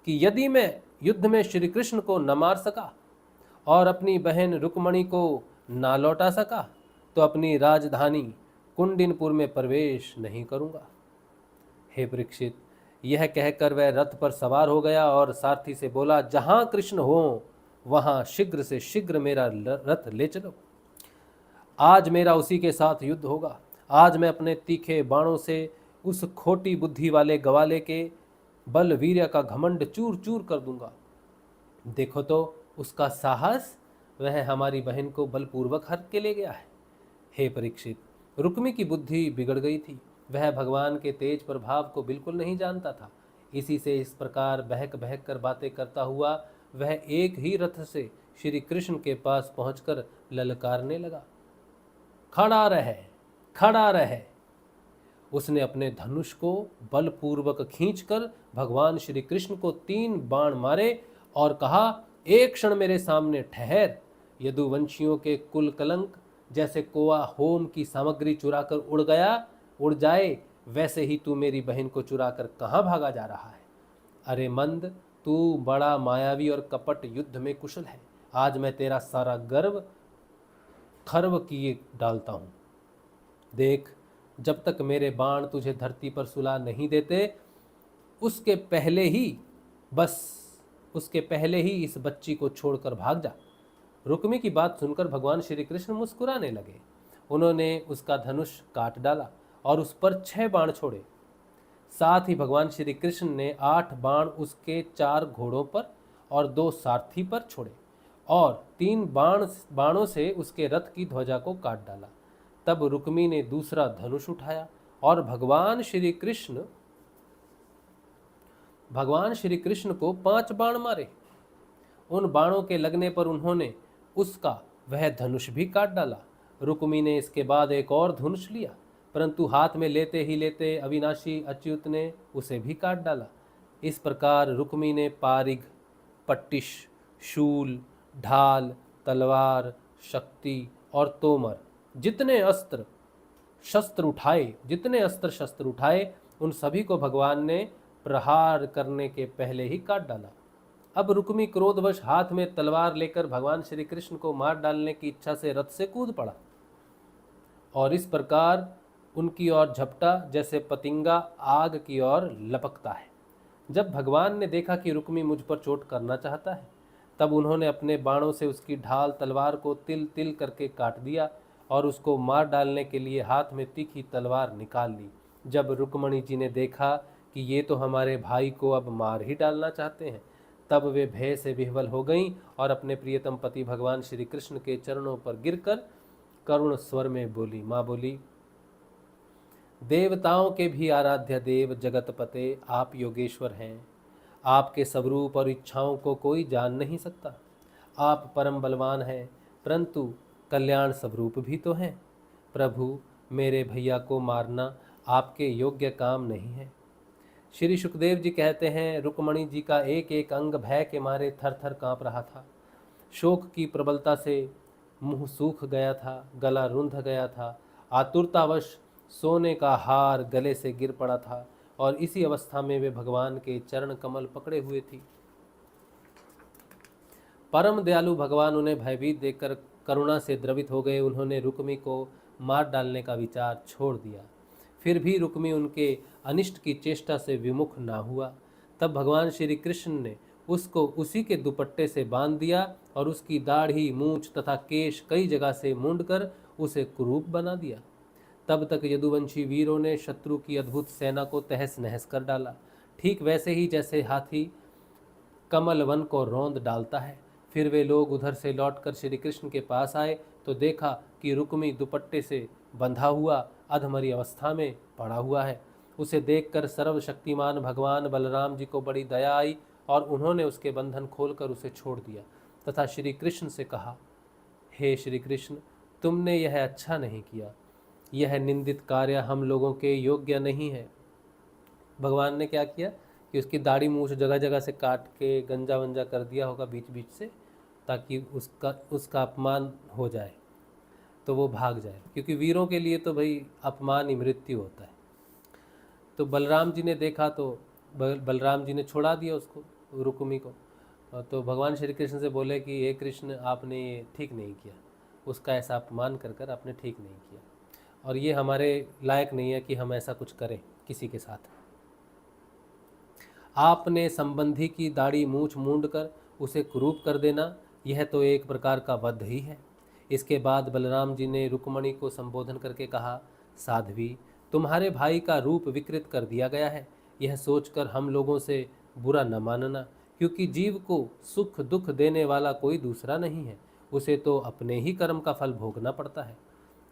कि यदि मैं युद्ध में श्री कृष्ण को न मार सका और अपनी बहन रुक्मणी को ना लौटा सका तो अपनी राजधानी कुंडिनपुर में प्रवेश नहीं करूंगा। हे परीक्षित, यह कहकर वह रथ पर सवार हो गया और सारथी से बोला, जहां कृष्ण हो वहां शीघ्र से शीघ्र मेरा रथ ले चलो। आज मेरा उसी के साथ युद्ध होगा। आज मैं अपने तीखे बाणों से उस खोटी बुद्धि वाले गवाले के बल वीर्य का घमंड चूर चूर कर दूंगा। देखो तो उसका साहस, वह हमारी बहन को बलपूर्वक हर के ले गया है। हे परीक्षित, रुक्मी की बुद्धि बिगड़ गई थी। वह भगवान के तेज प्रभाव को बिल्कुल नहीं जानता था। इसी से इस प्रकार बहक बहक कर बातें करता हुआ वह एक ही रथ से श्री कृष्ण के पास पहुंचकर ललकारने लगा, खड़ा रहे, खड़ा रहे। उसने अपने धनुष को बलपूर्वक खींचकर भगवान श्री कृष्ण को 3 बाण मारे और कहा, एक क्षण मेरे सामने ठहर। यदुवंशियों के कुल कलंक जैसे कोआ होम की सामग्री चुराकर उड़ जाए, वैसे ही तू मेरी बहन को चुराकर कहाँ भागा जा रहा है? अरे मंद, तू बड़ा मायावी और कपट युद्ध में कुशल है। आज मैं तेरा सारा गर्व खर्व किए डालता हूँ। देख, जब तक मेरे बाण तुझे धरती पर सुला नहीं देते, उसके पहले ही इस बच्ची को छोड़कर भाग जा। रुक्मी की बात सुनकर भगवान श्री कृष्ण मुस्कुराने लगे। उन्होंने उसका धनुष काट डाला और उस पर 6 बाण छोड़े। साथ ही भगवान श्री कृष्ण ने 8 बाण उसके 4 घोड़ों पर और 2 सारथी पर छोड़े और 3 बाणों से उसके रथ की ध्वजा को काट डाला। तब रुक्मी ने दूसरा धनुष उठाया और भगवान श्री कृष्ण को 5 बाण मारे। उन बाणों के लगने पर उन्होंने उसका वह धनुष भी काट डाला। रुक्मी ने इसके बाद एक और धनुष लिया, परंतु हाथ में लेते ही लेते अविनाशी अच्युत ने उसे भी काट डाला। इस प्रकार रुक्मी ने पारिग, पट्टिश, शूल, ढाल, तलवार, शक्ति और तोमर जितने अस्त्र शस्त्र उठाए उन सभी को भगवान ने प्रहार करने के पहले ही काट डाला। अब रुक्मी क्रोधवश हाथ में तलवार लेकर भगवान श्री कृष्ण को मार डालने की इच्छा से रथ से कूद पड़ा और इस प्रकार उनकी ओर झपटा जैसे पतिंगा आग की ओर लपकता है। जब भगवान ने देखा कि रुक्मी मुझ पर चोट करना चाहता है, तब उन्होंने अपने बाणों से उसकी ढाल तलवार को तिल तिल करके काट दिया और उसको मार डालने के लिए हाथ में तीखी तलवार निकाल ली। जब रुक्मणी जी ने देखा कि ये तो हमारे भाई को अब मार ही डालना चाहते हैं, तब वे भय से विह्वल हो गईं और अपने प्रियतम पति भगवान श्री कृष्ण के चरणों पर गिरकर करुण स्वर में बोली, माँ बोली, देवताओं के भी आराध्य देव जगतपते आप योगेश्वर हैं। आपके स्वरूप और इच्छाओं को कोई जान नहीं सकता। आप परम बलवान हैं, परंतु कल्याण स्वरूप भी तो हैं। प्रभु, मेरे भैया को मारना आपके योग्य काम नहीं है। श्री सुखदेव जी कहते हैं, रुक्मणी जी का एक एक अंग भय के मारे थर थर काँप रहा था। शोक की प्रबलता से मुंह सूख गया था, गला रुंध गया था। आतुरतावश सोने का हार गले से गिर पड़ा था और इसी अवस्था में वे भगवान के चरण कमल पकड़े हुए थी। परम दयालु भगवान उन्हें भयभीत देखकर करुणा से द्रवित हो गए। उन्होंने रुक्मी को मार डालने का विचार छोड़ दिया। फिर भी रुक्मी उनके अनिष्ट की चेष्टा से विमुख ना हुआ। तब भगवान श्री कृष्ण ने उसको उसी के दुपट्टे से बांध दिया और उसकी दाढ़ी, मूछ तथा केश कई जगह से मूंडकर उसे कुरूप बना दिया। तब तक यदुवंशी वीरों ने शत्रु की अद्भुत सेना को तहस नहस कर डाला, ठीक वैसे ही जैसे हाथी कमल वन को रौंद डालता है। फिर वे लोग उधर से लौटकर श्री कृष्ण के पास आए तो देखा कि रुक्मी दुपट्टे से बंधा हुआ अधमरी अवस्था में पड़ा हुआ है। उसे देखकर सर्वशक्तिमान भगवान बलराम जी को बड़ी दया आई और उन्होंने उसके बंधन खोलकर उसे छोड़ दिया तथा श्री कृष्ण से कहा, हे श्री कृष्ण, तुमने यह अच्छा नहीं किया। यह निंदित कार्य हम लोगों के योग्य नहीं है। भगवान ने क्या किया कि उसकी दाढ़ी मूछ जगह जगह से काट के गंजा वंजा कर दिया होगा बीच बीच से, ताकि उसका अपमान हो जाए तो वो भाग जाए, क्योंकि वीरों के लिए तो भाई अपमान ही मृत्यु होता है। तो बलराम जी ने देखा तो बलराम जी ने छोड़ा दिया उसको, रुक्मी को। तो भगवान श्री कृष्ण से बोले कि हे कृष्ण, आपने ये ठीक नहीं किया, उसका ऐसा अपमान कर कर आपने ठीक नहीं किया, और ये हमारे लायक नहीं है कि हम ऐसा कुछ करें किसी के साथ। आपने संबंधी की दाढ़ी मूछ मूंड कर उसे कुरूप कर देना, यह तो एक प्रकार का वध ही है। इसके बाद बलराम जी ने रुक्मणी को संबोधन करके कहा, साध्वी, तुम्हारे भाई का रूप विकृत कर दिया गया है। यह सोचकर हम लोगों से बुरा न मानना, क्योंकि जीव को सुख दुख देने वाला कोई दूसरा नहीं है, उसे तो अपने ही कर्म का फल भोगना पड़ता है।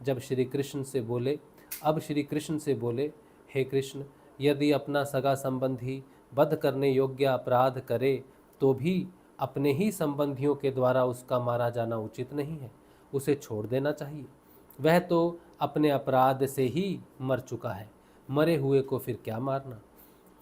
अब श्री कृष्ण से बोले, हे कृष्ण, यदि अपना सगा संबंधी वध करने योग्य अपराध करे तो भी अपने ही संबंधियों के द्वारा उसका मारा जाना उचित नहीं है, उसे छोड़ देना चाहिए। वह तो अपने अपराध से ही मर चुका है, मरे हुए को फिर क्या मारना।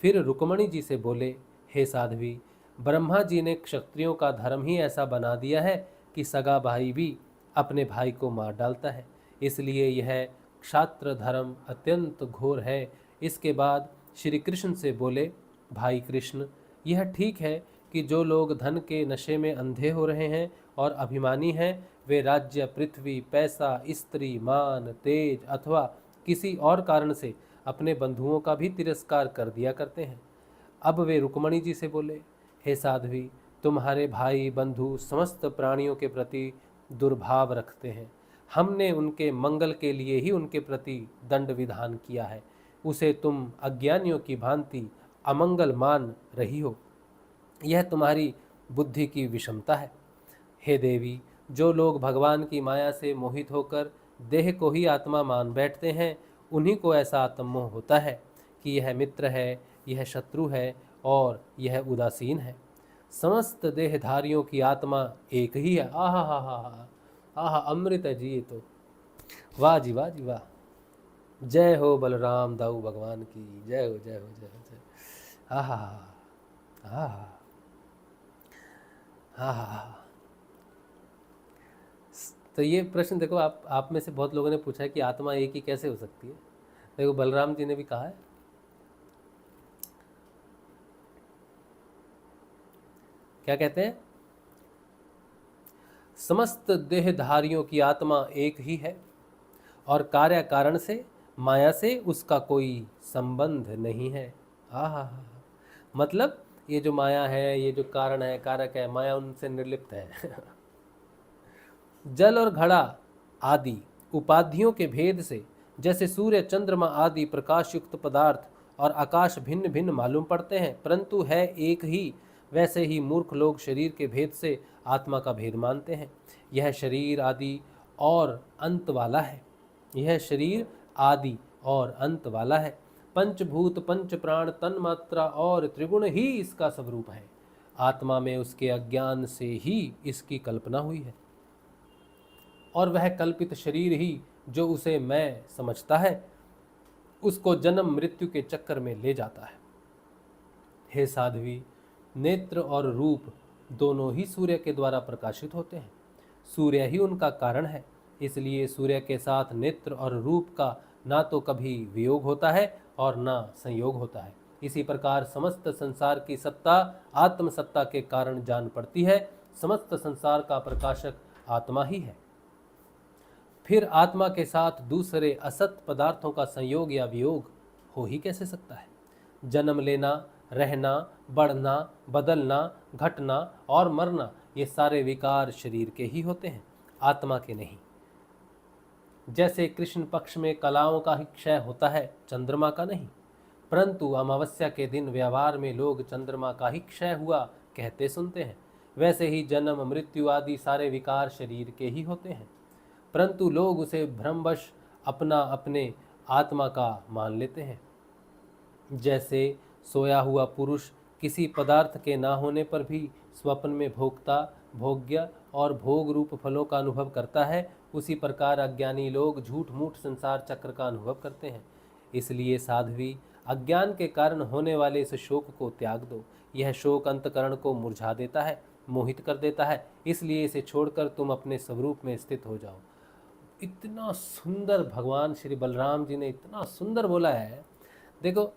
फिर रुक्मणी जी से बोले, हे साध्वी, ब्रह्मा जी ने क्षत्रियों का धर्म ही ऐसा बना दिया है कि सगा भाई भी अपने भाई को मार डालता है, इसलिए यह क्षात्र धर्म अत्यंत घोर है। इसके बाद श्री कृष्ण से बोले, भाई कृष्ण, यह ठीक है कि जो लोग धन के नशे में अंधे हो रहे हैं और अभिमानी हैं, वे राज्य, पृथ्वी, पैसा, स्त्री, मान, तेज अथवा किसी और कारण से अपने बंधुओं का भी तिरस्कार कर दिया करते हैं। अब वे रुक्मणी जी से बोले, हे साध्वी, तुम्हारे भाई बंधु समस्त प्राणियों के प्रति दुर्भाव रखते हैं। हमने उनके मंगल के लिए ही उनके प्रति दंड विधान किया है, उसे तुम अज्ञानियों की भांति अमंगल मान रही हो। यह तुम्हारी बुद्धि की विषमता है। हे देवी, जो लोग भगवान की माया से मोहित होकर देह को ही आत्मा मान बैठते हैं, उन्हीं को ऐसा आत्ममोह होता है कि यह मित्र है, यह शत्रु है और यह उदासीन है। समस्त देहधारियों की आत्मा एक ही है। आहा हा हा हा, आहा अमृत है जी ये तो। वाह जी वाह जी वाह। जय हो बलराम दाऊ भगवान की, जय हो जय हो जय हो जय। आहा आहा आहा। तो ये प्रश्न देखो, आप में से बहुत लोगों ने पूछा है कि आत्मा एक ही कैसे हो सकती है। देखो बलराम जी ने भी कहा है, क्या कहते हैं, समस्त देहधारियों की आत्मा एक ही है और कार्य कारण से माया से उसका कोई संबंध नहीं है। आहा, मतलब ये जो माया है, ये जो कारण है, कारक है, माया उनसे निर्लिप्त है। जल और घड़ा आदि उपाधियों के भेद से जैसे सूर्य, चंद्रमा आदि प्रकाश युक्त पदार्थ और आकाश भिन्न भिन्न मालूम पड़ते हैं, परंतु है एक ही, वैसे ही मूर्ख लोग शरीर के भेद से आत्मा का भेद मानते हैं। यह शरीर आदि और अंत वाला है, यह शरीर आदि और अंत वाला है। पंचभूत, पंच प्राण, तन मात्रा और त्रिगुण ही इसका स्वरूप है। आत्मा में उसके अज्ञान से ही इसकी कल्पना हुई है और वह कल्पित शरीर ही जो उसे मैं समझता है उसको जन्म मृत्यु के चक्कर में ले जाता है। हे साध्वी, नेत्र और रूप दोनों ही सूर्य के द्वारा प्रकाशित होते हैं। सूर्य ही उनका कारण है, इसलिए सूर्य के साथ नेत्र और रूप का ना तो कभी वियोग होता है और ना संयोग होता है। इसी प्रकार समस्त संसार की सत्ता आत्म सत्ता के कारण जान पड़ती है। समस्त संसार का प्रकाशक आत्मा ही है। फिर आत्मा के साथ दूसरे असत पदार्थों का संयोग या वियोग हो ही कैसे सकता है? जन्म लेना, रहना, बढ़ना, बदलना, घटना और मरना, ये सारे विकार शरीर के ही होते हैं, आत्मा के नहीं। जैसे कृष्ण पक्ष में कलाओं का ही क्षय होता है, चंद्रमा का नहीं। परंतु अमावस्या के दिन व्यवहार में लोग चंद्रमा का ही क्षय हुआ कहते सुनते हैं। वैसे ही जन्म, मृत्यु आदि सारे विकार शरीर के ही होते हैं, परंतु लोग उसे भ्रमवश अपना अपने आत्मा का मान लेते हैं। जैसे सोया हुआ पुरुष किसी पदार्थ के ना होने पर भी स्वप्न में भोक्ता, भोग्य और भोग रूप फलों का अनुभव करता है, उसी प्रकार अज्ञानी लोग झूठ मूठ संसार चक्र का अनुभव करते हैं। इसलिए साध्वी, अज्ञान के कारण होने वाले इस शोक को त्याग दो। यह शोक अंतकरण को मुरझा देता है, मोहित कर देता है, इसलिए इसे छोड़कर तुम अपने स्वरूप में स्थित हो जाओ। इतना सुंदर भगवान श्री बलराम जी ने इतना सुंदर बोला है। देखो,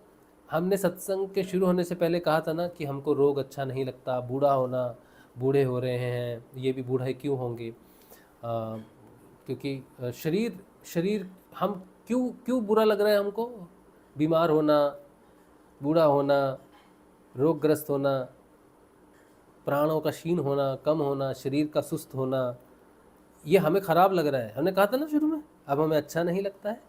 हमने सत्संग के शुरू होने से पहले कहा था ना कि हमको रोग अच्छा नहीं लगता, बूढ़ा होना, बूढ़े हो रहे हैं, ये भी बूढ़े क्यों होंगे, क्योंकि शरीर हम क्यों बुरा लग रहा है हमको? बीमार होना, बूढ़ा होना, रोगग्रस्त होना, प्राणों का क्षीण होना, कम होना, शरीर का सुस्त होना, ये हमें ख़राब लग रहा है। हमने कहा था ना शुरू में, अब हमें अच्छा नहीं लगता है।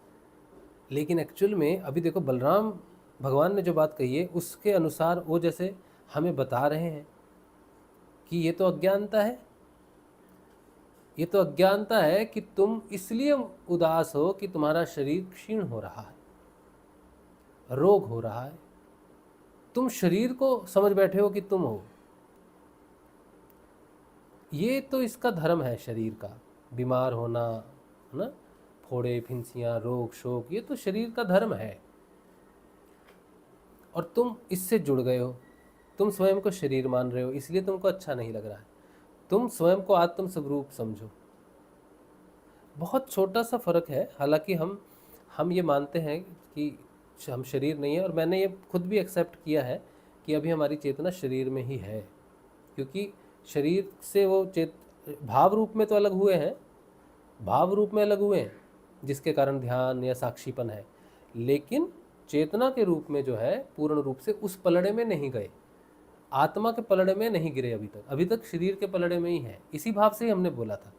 लेकिन एक्चुअल में अभी देखो, बलराम भगवान ने जो बात कही है उसके अनुसार वो जैसे हमें बता रहे हैं कि ये तो अज्ञानता है, ये तो अज्ञानता है कि तुम इसलिए उदास हो कि तुम्हारा शरीर क्षीण हो रहा है, रोग हो रहा है। तुम शरीर को समझ बैठे हो कि तुम हो। ये तो इसका धर्म है शरीर का, बीमार होना, है ना, फोड़े फिंसियाँ, रोग शोक, ये तो शरीर का धर्म है। और तुम इससे जुड़ गए हो, तुम स्वयं को शरीर मान रहे हो, इसलिए तुमको अच्छा नहीं लग रहा है। तुम स्वयं को आत्म स्वरूप समझो। बहुत छोटा सा फर्क है। हालांकि हम ये मानते हैं कि हम शरीर नहीं है, और मैंने ये खुद भी एक्सेप्ट किया है कि अभी हमारी चेतना शरीर में ही है, क्योंकि शरीर से वो भाव रूप में तो अलग हुए हैं, भाव रूप में अलग हुए हैं, जिसके कारण ध्यान या साक्षीपन है, लेकिन चेतना के रूप में जो है पूर्ण रूप से उस पलड़े में नहीं गए, आत्मा के पलड़े में नहीं गिरे अभी तक शरीर के पलड़े में ही है। इसी भाव से ही हमने बोला था।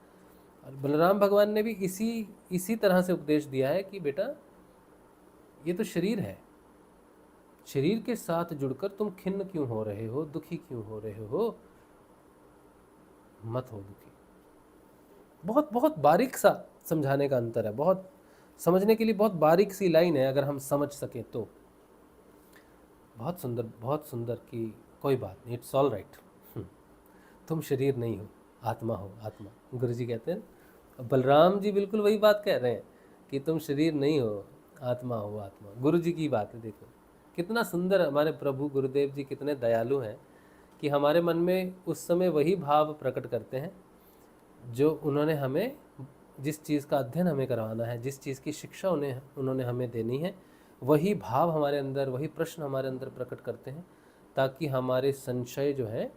और बलराम भगवान ने भी इसी तरह से उपदेश दिया है कि बेटा, ये तो शरीर है, शरीर के साथ जुड़कर तुम खिन्न क्यों हो रहे हो, दुखी क्यों हो रहे हो? मत हो दुखी। बहुत बहुत बारीक सा समझाने का अंतर है, बहुत समझने के लिए बहुत बारीक सी लाइन है, अगर हम समझ सकें तो। बहुत सुंदर कि कोई बात नहीं, इट्स ऑल राइट, तुम शरीर नहीं हो, आत्मा हो, आत्मा। गुरु जी कहते हैं, बलराम जी बिल्कुल वही बात कह रहे हैं कि तुम शरीर नहीं हो, आत्मा हो, आत्मा। गुरु जी की बात है। देखो कितना सुंदर हमारे प्रभु गुरुदेव जी कितने दयालु हैं कि हमारे मन में उस समय वही भाव प्रकट करते हैं जो उन्होंने हमें, जिस चीज़ का अध्ययन हमें करवाना है, जिस चीज़ की शिक्षा उन्होंने हमें देनी है, वही भाव हमारे अंदर, वही प्रश्न हमारे अंदर प्रकट करते हैं, ताकि हमारे संशय जो है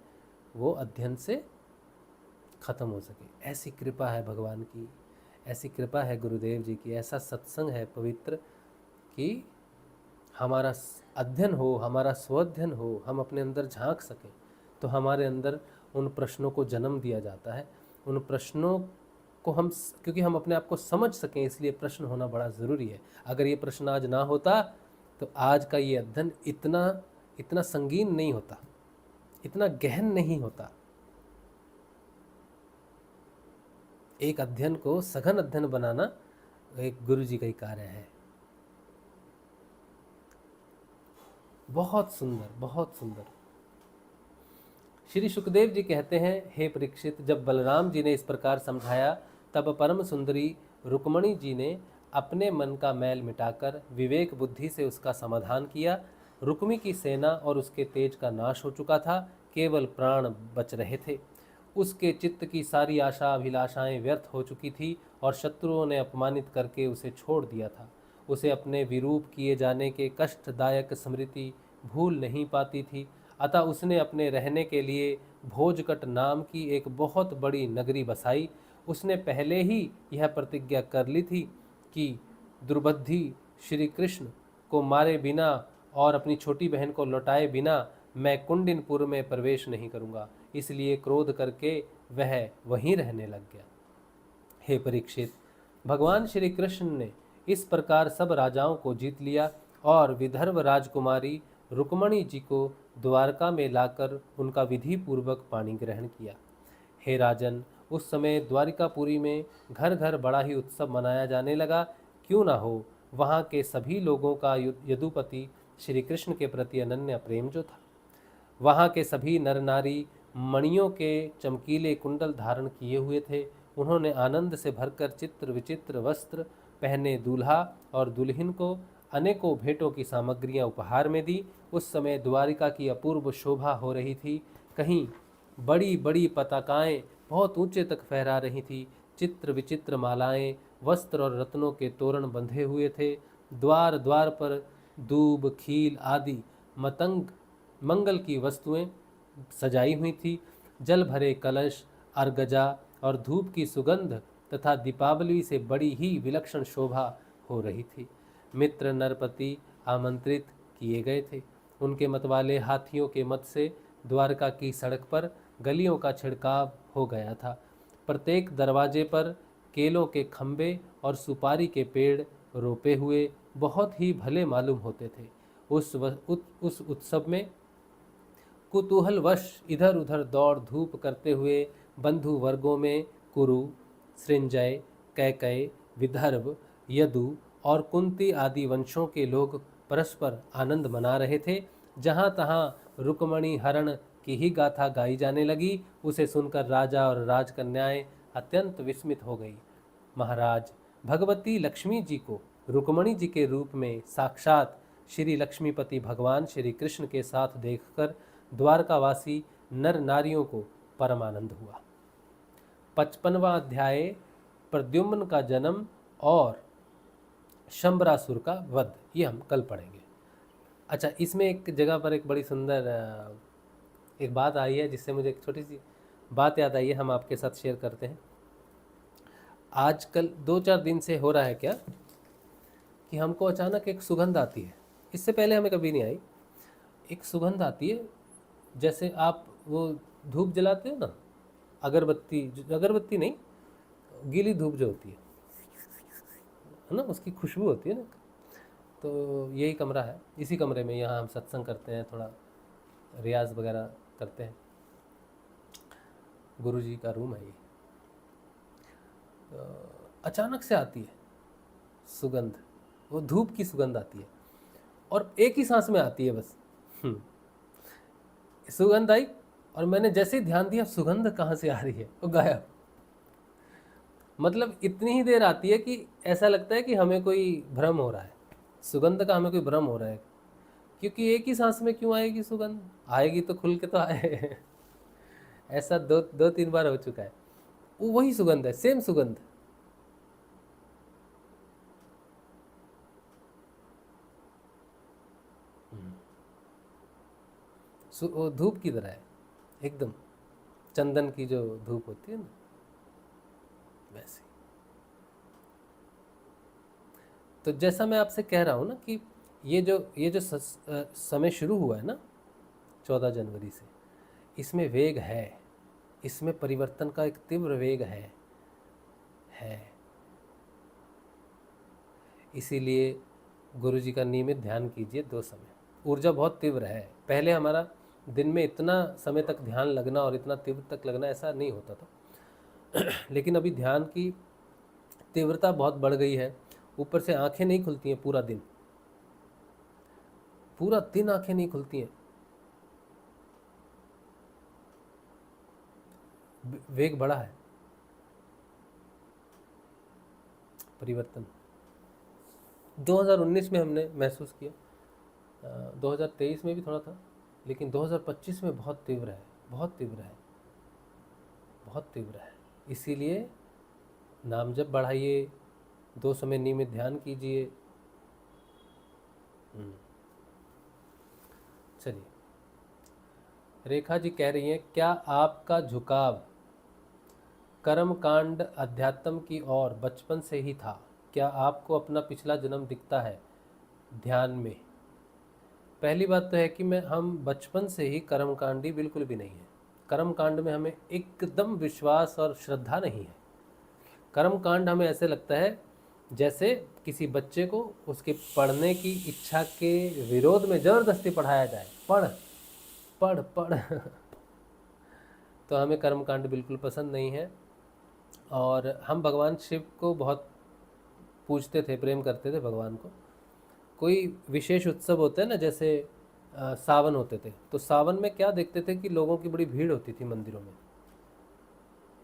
वो अध्ययन से ख़त्म हो सके। ऐसी कृपा है भगवान की, ऐसी कृपा है गुरुदेव जी की, ऐसा सत्संग है पवित्र कि हमारा अध्ययन हो, हमारा स्वाध्ययन हो, हम अपने अंदर झांक सकें, तो हमारे अंदर उन प्रश्नों को जन्म दिया जाता है। उन प्रश्नों को हम, क्योंकि हम अपने आप को समझ सकें, इसलिए प्रश्न होना बड़ा ज़रूरी है। अगर ये प्रश्न आज ना होता तो आज का ये अध्ययन इतना संगीन नहीं होता, इतना गहन नहीं होता। एक अध्ययन को सघन अध्ययन बनाना एक गुरु जी का ही कार्य है। बहुत सुंदर, बहुत सुंदर। श्री सुखदेव जी कहते हैं, हे परीक्षित, जब बलराम जी ने इस प्रकार समझाया तब परम सुंदरी रुक्मणी जी ने अपने मन का मैल मिटाकर विवेक बुद्धि से उसका समाधान किया। रुक्मी की सेना और उसके तेज का नाश हो चुका था, केवल प्राण बच रहे थे। उसके चित्त की सारी आशा अभिलाषाएं व्यर्थ हो चुकी थी और शत्रुओं ने अपमानित करके उसे छोड़ दिया था। उसे अपने विरूप किए जाने के कष्टदायक स्मृति भूल नहीं पाती थी। अतः उसने अपने रहने के लिए भोजकट नाम की एक बहुत बड़ी नगरी बसाई। उसने पहले ही यह प्रतिज्ञा कर ली थी कि द्रुपदी श्री कृष्ण को मारे बिना और अपनी छोटी बहन को लौटाए बिना मैं कुंडिनपुर में प्रवेश नहीं करूंगा। इसलिए क्रोध करके वह वहीं रहने लग गया। हे परीक्षित, भगवान श्री कृष्ण ने इस प्रकार सब राजाओं को जीत लिया और विदर्भ राजकुमारी रुक्मणी जी को द्वारका में लाकर उनका विधि पूर्वक पाणी ग्रहण किया। हे राजन, उस समय द्वारिकापुरी में घर घर बड़ा ही उत्सव मनाया जाने लगा। क्यों ना हो, वहाँ के सभी लोगों का यदुपति श्री कृष्ण के प्रति अनन्य प्रेम जो था। वहाँ के सभी नर नारी मणियों के चमकीले कुंडल धारण किए हुए थे। उन्होंने आनंद से भरकर चित्र विचित्र वस्त्र पहने दूल्हा और दुल्हन को अनेकों भेंटों की सामग्रियां उपहार में दी। उस समय द्वारिका की अपूर्व शोभा हो रही थी। कहीं बड़ी बड़ी पताकाएं बहुत ऊंचे तक फहरा रही थी। चित्र विचित्र मालाएं, वस्त्र और रत्नों के तोरण बंधे हुए थे। द्वार द्वार पर दूब, खील आदि मतंग मंगल की वस्तुएं सजाई हुई थी। जल भरे कलश, अर्गजा और धूप की सुगंध तथा दीपावली से बड़ी ही विलक्षण शोभा हो रही थी। मित्र नरपति आमंत्रित किए गए थे। उनके मतवाले हाथियों के मत से द्वारका की सड़क पर गलियों का छिड़काव हो गया था। प्रत्येक दरवाजे पर केलों के खंबे और सुपारी के पेड़ रोपे हुए बहुत ही भले मालूम होते थे। उस उत्सव में कुतूहलवश इधर उधर दौड़ धूप करते हुए बंधु वर्गों में कुरु, सृंजय, कैकय, विदर्भ, यदु और कुंती आदि वंशों के लोग परस्पर आनंद मना रहे थे। जहाँ तहाँ रुक्मणी हरण की ही गाथा गाई जाने लगी। उसे सुनकर राजा और राजकन्याएं अत्यंत विस्मित हो गई। महाराज, भगवती लक्ष्मी जी को रुक्मणी जी के रूप में साक्षात श्री लक्ष्मीपति भगवान श्री कृष्ण के साथ देखकर द्वारकावासी नर नारियों को परम आनंद हुआ। 55वां अध्याय प्रद्युम्न का जन्म और शंबरासुर का वध, ये हम कल पढ़ेंगे। अच्छा, इसमें एक जगह पर एक बड़ी सुंदर एक बात आई है जिससे मुझे एक छोटी सी बात याद आई है, हम आपके साथ शेयर करते हैं। आजकल 2-4 दिन से हो रहा है क्या कि हमको अचानक एक सुगंध आती है। इससे पहले हमें कभी नहीं आई। एक सुगंध आती है, जैसे आप वो धूप जलाते हो ना, अगरबत्ती नहीं, गीली धूप जो होती है ना, उसकी खुशबू होती है ना। तो यही कमरा है, इसी कमरे में यहाँ हम सत्संग करते हैं, थोड़ा रियाज वगैरह करते हैं। गुरुजी का रूम है ये। तो अचानक से आती है सुगंध, वो धूप की सुगंध आती है और एक ही सांस में आती है बस। सुगंध आई और मैंने जैसे ही ध्यान दिया सुगंध कहाँ से आ रही है, वो गायब। मतलब इतनी ही देर आती है कि ऐसा लगता है कि हमें कोई भ्रम हो रहा है, सुगंध का हमें कोई भ्रम हो रहा है, क्योंकि एक ही सांस में क्यों आएगी सुगंध, आएगी तो खुल के तो आए। ऐसा 2-3 बार हो चुका है। वो वही सुगंध है, सेम सुगंध। वो धूप की तरह है एकदम, चंदन की जो धूप होती है ना, वैसे। तो जैसा मैं आपसे कह रहा हूँ ना कि ये जो समय शुरू हुआ है ना 14 जनवरी से, इसमें वेग है, इसमें परिवर्तन का एक तीव्र वेग है। इसीलिए गुरुजी का नियमित ध्यान कीजिए 2 समय। ऊर्जा बहुत तीव्र है। पहले हमारा दिन में इतना समय तक ध्यान लगना और इतना तीव्र तक लगना ऐसा नहीं होता था। लेकिन अभी ध्यान की तीव्रता बहुत बढ़ गई है। ऊपर से आंखें नहीं खुलती हैं पूरा दिन, पूरा दिन आंखें नहीं खुलती हैं। वेग बढ़ा है। परिवर्तन 2019 में हमने महसूस किया, 2023 में भी थोड़ा था, लेकिन 2025 में बहुत तीव्र है, बहुत तीव्र है, बहुत तीव्र है। इसीलिए नाम जप बढ़ाइए, 2 समय नियमित ध्यान कीजिए। चलिए, रेखा जी कह रही हैं, क्या आपका झुकाव कर्म कांड अध्यात्म की ओर बचपन से ही था? क्या आपको अपना पिछला जन्म दिखता है ध्यान में? पहली बात तो है कि हम बचपन से ही कर्मकांडी बिल्कुल भी नहीं है। कर्मकांड में हमें एकदम विश्वास और श्रद्धा नहीं है। कर्मकांड हमें ऐसे लगता है जैसे किसी बच्चे को उसके पढ़ने की इच्छा के विरोध में ज़बरदस्ती पढ़ाया जाए, पढ़ पढ़ पढ़ तो हमें कर्मकांड बिल्कुल पसंद नहीं है। और हम भगवान शिव को बहुत पूजते थे, प्रेम करते थे भगवान को। कोई विशेष उत्सव होते हैं ना, जैसे सावन होते थे, तो सावन में क्या देखते थे कि लोगों की बड़ी भीड़ होती थी मंदिरों में।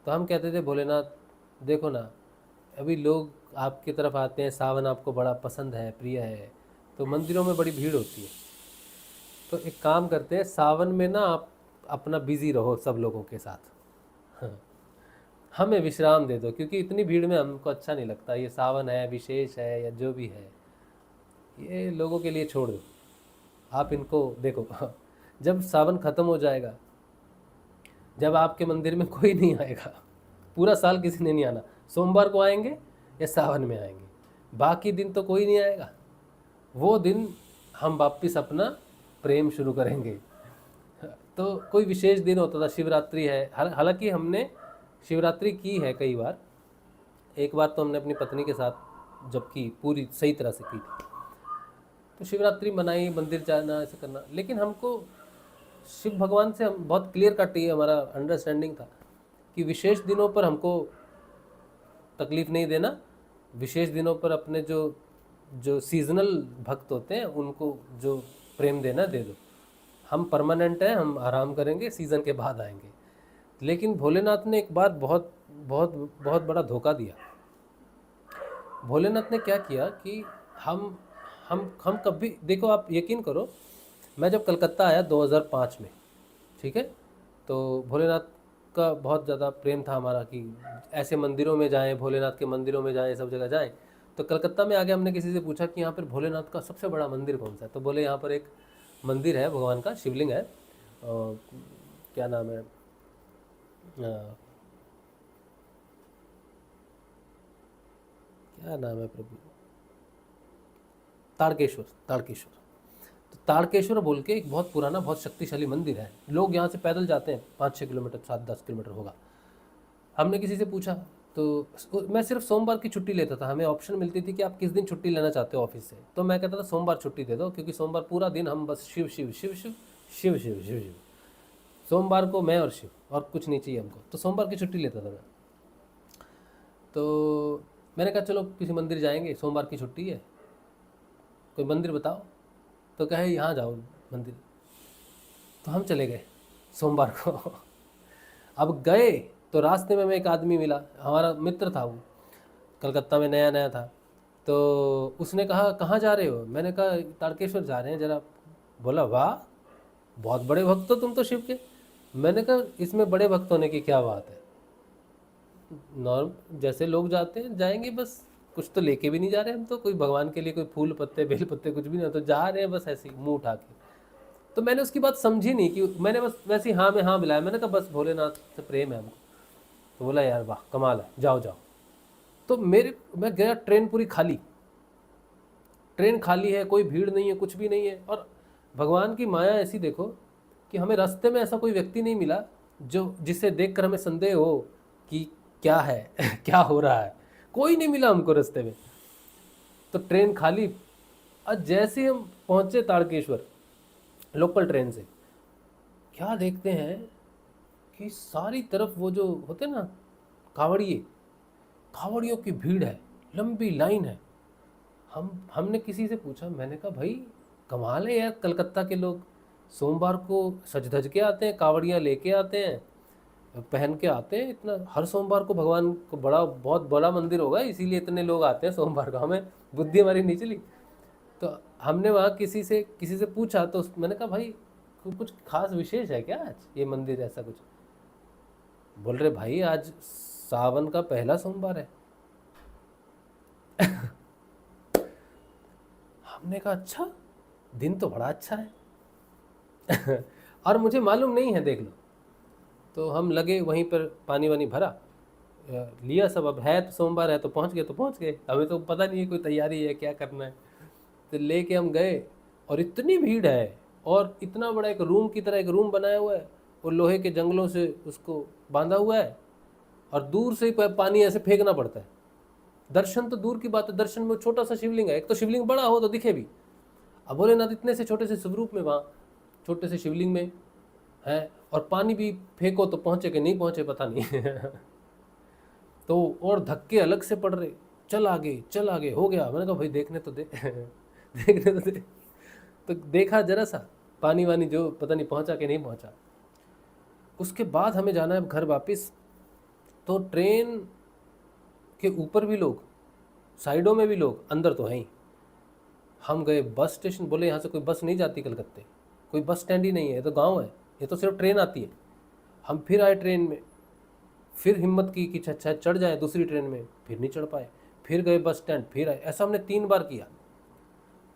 तो हम कहते थे भोलेनाथ देखो ना, अभी लोग आपकी तरफ आते हैं, सावन आपको बड़ा पसंद है, प्रिय है, तो मंदिरों में बड़ी भीड़ होती है। तो एक काम करते हैं, सावन में ना आप अपना बिजी रहो सब लोगों के साथ, हाँ, हमें विश्राम दे दो, क्योंकि इतनी भीड़ में हमको अच्छा नहीं लगता। ये सावन है, विशेष है या जो भी है, ये लोगों के लिए छोड़ दो, आप इनको देखो। जब सावन ख़त्म हो जाएगा, जब आपके मंदिर में कोई नहीं आएगा, पूरा साल किसी ने नहीं आना, सोमवार को आएंगे या सावन में आएंगे, बाकी दिन तो कोई नहीं आएगा। वो दिन हम वापस अपना प्रेम शुरू करेंगे। तो कोई विशेष दिन होता था, शिवरात्रि है, हालांकि हमने शिवरात्रि की है कई बार। एक बार तो हमने अपनी पत्नी के साथ जब की, पूरी सही तरह से की थी, तो शिवरात्रि मनाई, मंदिर जाना, ऐसे करना। लेकिन हमको शिव भगवान से हम बहुत क्लियर कट ही हमारा अंडरस्टैंडिंग था कि विशेष दिनों पर हमको तकलीफ़ नहीं देना, विशेष दिनों पर अपने जो सीजनल भक्त होते हैं उनको जो प्रेम देना दे दो। हम परमानेंट हैं, हम आराम करेंगे, सीज़न के बाद आएंगे। लेकिन भोलेनाथ ने एक बार बहुत बहुत बहुत बड़ा धोखा दिया। भोलेनाथ ने क्या किया कि हम कभी, देखो आप यकीन करो, मैं जब कलकत्ता आया 2005 में, ठीक है, तो भोलेनाथ का बहुत ज़्यादा प्रेम था हमारा कि ऐसे मंदिरों में जाएं, भोलेनाथ के मंदिरों में जाएं, सब जगह जाएं। तो कलकत्ता में आके हमने किसी से पूछा कि यहाँ पर भोलेनाथ का सबसे बड़ा मंदिर कौन सा है? तो बोले यहाँ पर एक मंदिर है भगवान का, शिवलिंग है, और क्या नाम है, क्या नाम है प्रभु, ताड़केश्वर। तो ताड़केश्वर बोल के एक बहुत पुराना, बहुत शक्तिशाली मंदिर है। लोग यहाँ से पैदल जाते हैं, 5-6 किलोमीटर, 7-10 किलोमीटर होगा। हमने किसी से पूछा, तो मैं सिर्फ सोमवार की छुट्टी लेता था, हमें ऑप्शन मिलती थी कि आप किस दिन छुट्टी लेना चाहते हो ऑफिस से। तो मैं कहता था सोमवार छुट्टी दे दो, क्योंकि सोमवार पूरा दिन हम बस शिव शिव शिव शिव शिव शिव शिव शिव, सोमवार को मैं और शिव, और कुछ नहीं चाहिए हमको। तो सोमवार की छुट्टी लेता था मैं। तो मैंने कहा चलो किसी मंदिर जाएंगे, सोमवार की छुट्टी है, कोई मंदिर बताओ। तो कहे यहाँ जाओ मंदिर। तो हम चले गए सोमवार को। अब गए तो रास्ते में एक आदमी मिला, हमारा मित्र था, वो कलकत्ता में नया नया था। तो उसने कहा कहाँ जा रहे हो? मैंने कहा ताड़केश्वर जा रहे हैं जरा। बोला वाह, बहुत बड़े भक्त हो तुम तो शिव के। मैंने कहा इसमें बड़े भक्त होने की क्या बात है, नॉर्म जैसे लोग जाते हैं जाएंगे, बस कुछ तो लेके भी नहीं जा रहे हम तो, कोई भगवान के लिए कोई फूल पत्ते बेल पत्ते कुछ भी नहीं, तो जा रहे हैं बस ऐसे ही मुंह उठा के। तो मैंने उसकी बात समझी नहीं, कि मैंने बस वैसे ही हाँ में हाँ मिलाया। मैंने कहा बस भोलेनाथ से प्रेम है हमको। तो बोला यार वाह कमाल है, जाओ जाओ। तो मैं गया, ट्रेन पूरी खाली, ट्रेन खाली है, कोई भीड़ नहीं है, कुछ भी नहीं है। और भगवान की माया ऐसी देखो कि हमें रास्ते में ऐसा कोई व्यक्ति नहीं मिला जिसे देखकर हमें संदेह हो कि क्या है क्या हो रहा है, कोई नहीं मिला हमको रास्ते में। तो ट्रेन खाली। और जैसे हम पहुंचे ताड़केश्वर लोकल ट्रेन से, क्या देखते हैं कि सारी तरफ वो जो होते ना कावड़ियों की भीड़ है, लंबी लाइन है। हमने किसी से पूछा, मैंने कहा भाई कमाल है यार, कलकत्ता के लोग सोमवार को सज धज के आते हैं, कावड़ियाँ लेके आते हैं, पहन के आते हैं। इतना हर सोमवार को भगवान को बड़ा बहुत बड़ा मंदिर होगा, इसीलिए इतने लोग आते हैं सोमवार को। हमें बुद्धि हमारी नहीं चली। तो हमने वहाँ किसी से पूछा, तो मैंने कहा भाई कुछ खास विशेष है क्या आज ये मंदिर, ऐसा कुछ? बोल रहे भाई आज सावन का पहला सोमवार है। हमने कहा अच्छा, दिन तो बड़ा अच्छा है। और मुझे मालूम नहीं है, देख लो। तो हम लगे वहीं पर, पानी वानी भरा, लिया सब। अब है तो सोमवार है तो पहुंच गए। हमें तो पता नहीं है कोई तैयारी है क्या करना है। तो लेके हम गए, और इतनी भीड़ है, और इतना बड़ा एक रूम की तरह एक रूम बनाया हुआ है, और लोहे के जंगलों से उसको बांधा हुआ है, और दूर से ही पानी ऐसे फेंकना पड़ता है। दर्शन तो दूर की बात है, दर्शन में छोटा सा शिवलिंग है। एक तो शिवलिंग बड़ा हो तो दिखे भी। अब भोलेनाथ इतने से छोटे से स्वरूप में वहाँ छोटे से शिवलिंग में है, और पानी भी फेंको तो पहुँचे कि नहीं पहुँचे पता नहीं। तो और धक्के अलग से पड़ रहे, चल आगे हो गया। मैंने कहा भाई देखने तो दे। देखने तो दे। तो देखा जरा सा पानी वानी, जो पता नहीं पहुँचा कि नहीं पहुँचा। उसके बाद हमें जाना है घर वापस। तो ट्रेन के ऊपर भी लोग, साइडों में भी लोग, अंदर तो हैं ही। हम गए बस स्टेशन, बोले यहाँ से कोई बस नहीं जाती कलकत्ते, कोई बस स्टैंड ही नहीं है, ये तो गांव है, ये तो सिर्फ ट्रेन आती है। हम फिर आए ट्रेन में, फिर हिम्मत की कि अच्छा चढ़ जाए दूसरी ट्रेन में, फिर नहीं चढ़ पाए। फिर गए बस स्टैंड, फिर आए। ऐसा हमने 3 बार किया।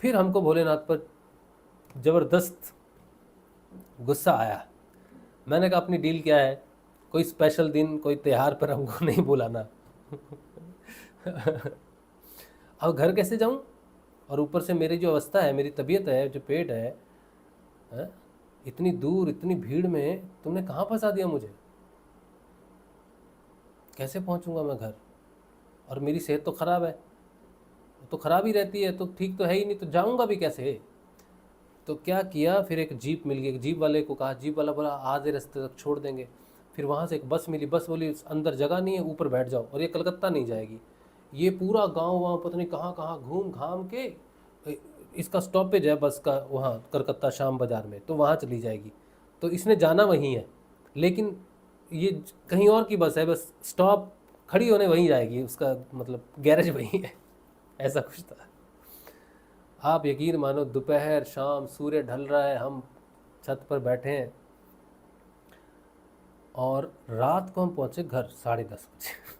फिर हमको भोलेनाथ पर ज़बरदस्त गुस्सा आया। मैंने कहा अपनी डील क्या है, कोई स्पेशल दिन, कोई त्यौहार पर हमको नहीं बुलाना। अब घर कैसे जाऊं? और ऊपर से मेरी जो अवस्था है, मेरी तबीयत है, जो पेट है, इतनी दूर इतनी भीड़ में तुमने कहाँ फंसा दिया मुझे? कैसे पहुंचूंगा मैं घर? और मेरी सेहत तो ख़राब है, तो ख़राब ही रहती है, तो ठीक तो है ही नहीं, तो जाऊंगा भी कैसे? तो क्या किया, फिर एक जीप मिल गई। जीप वाले को कहा, जीप वाला बोला आधे रास्ते तक छोड़ देंगे। फिर वहाँ से एक बस मिली, बस बोली अंदर जगह नहीं है, ऊपर बैठ जाओ, और ये कलकत्ता नहीं जाएगी, ये पूरा गांव वहाँ पता नहीं कहाँ कहाँ घूम घाम के, इसका स्टॉपेज है बस का वहाँ कलकत्ता शाम बाज़ार में, तो वहाँ चली जाएगी। तो इसने जाना वहीं है, लेकिन ये कहीं और की बस है, बस स्टॉप खड़ी होने वहीं जाएगी, उसका मतलब गैरेज वहीं है। ऐसा कुछ था। आप यकीन मानो, दोपहर शाम सूर्य ढल रहा है, हम छत पर बैठे हैं, और रात को हम पहुँचे घर 10:30 बजे।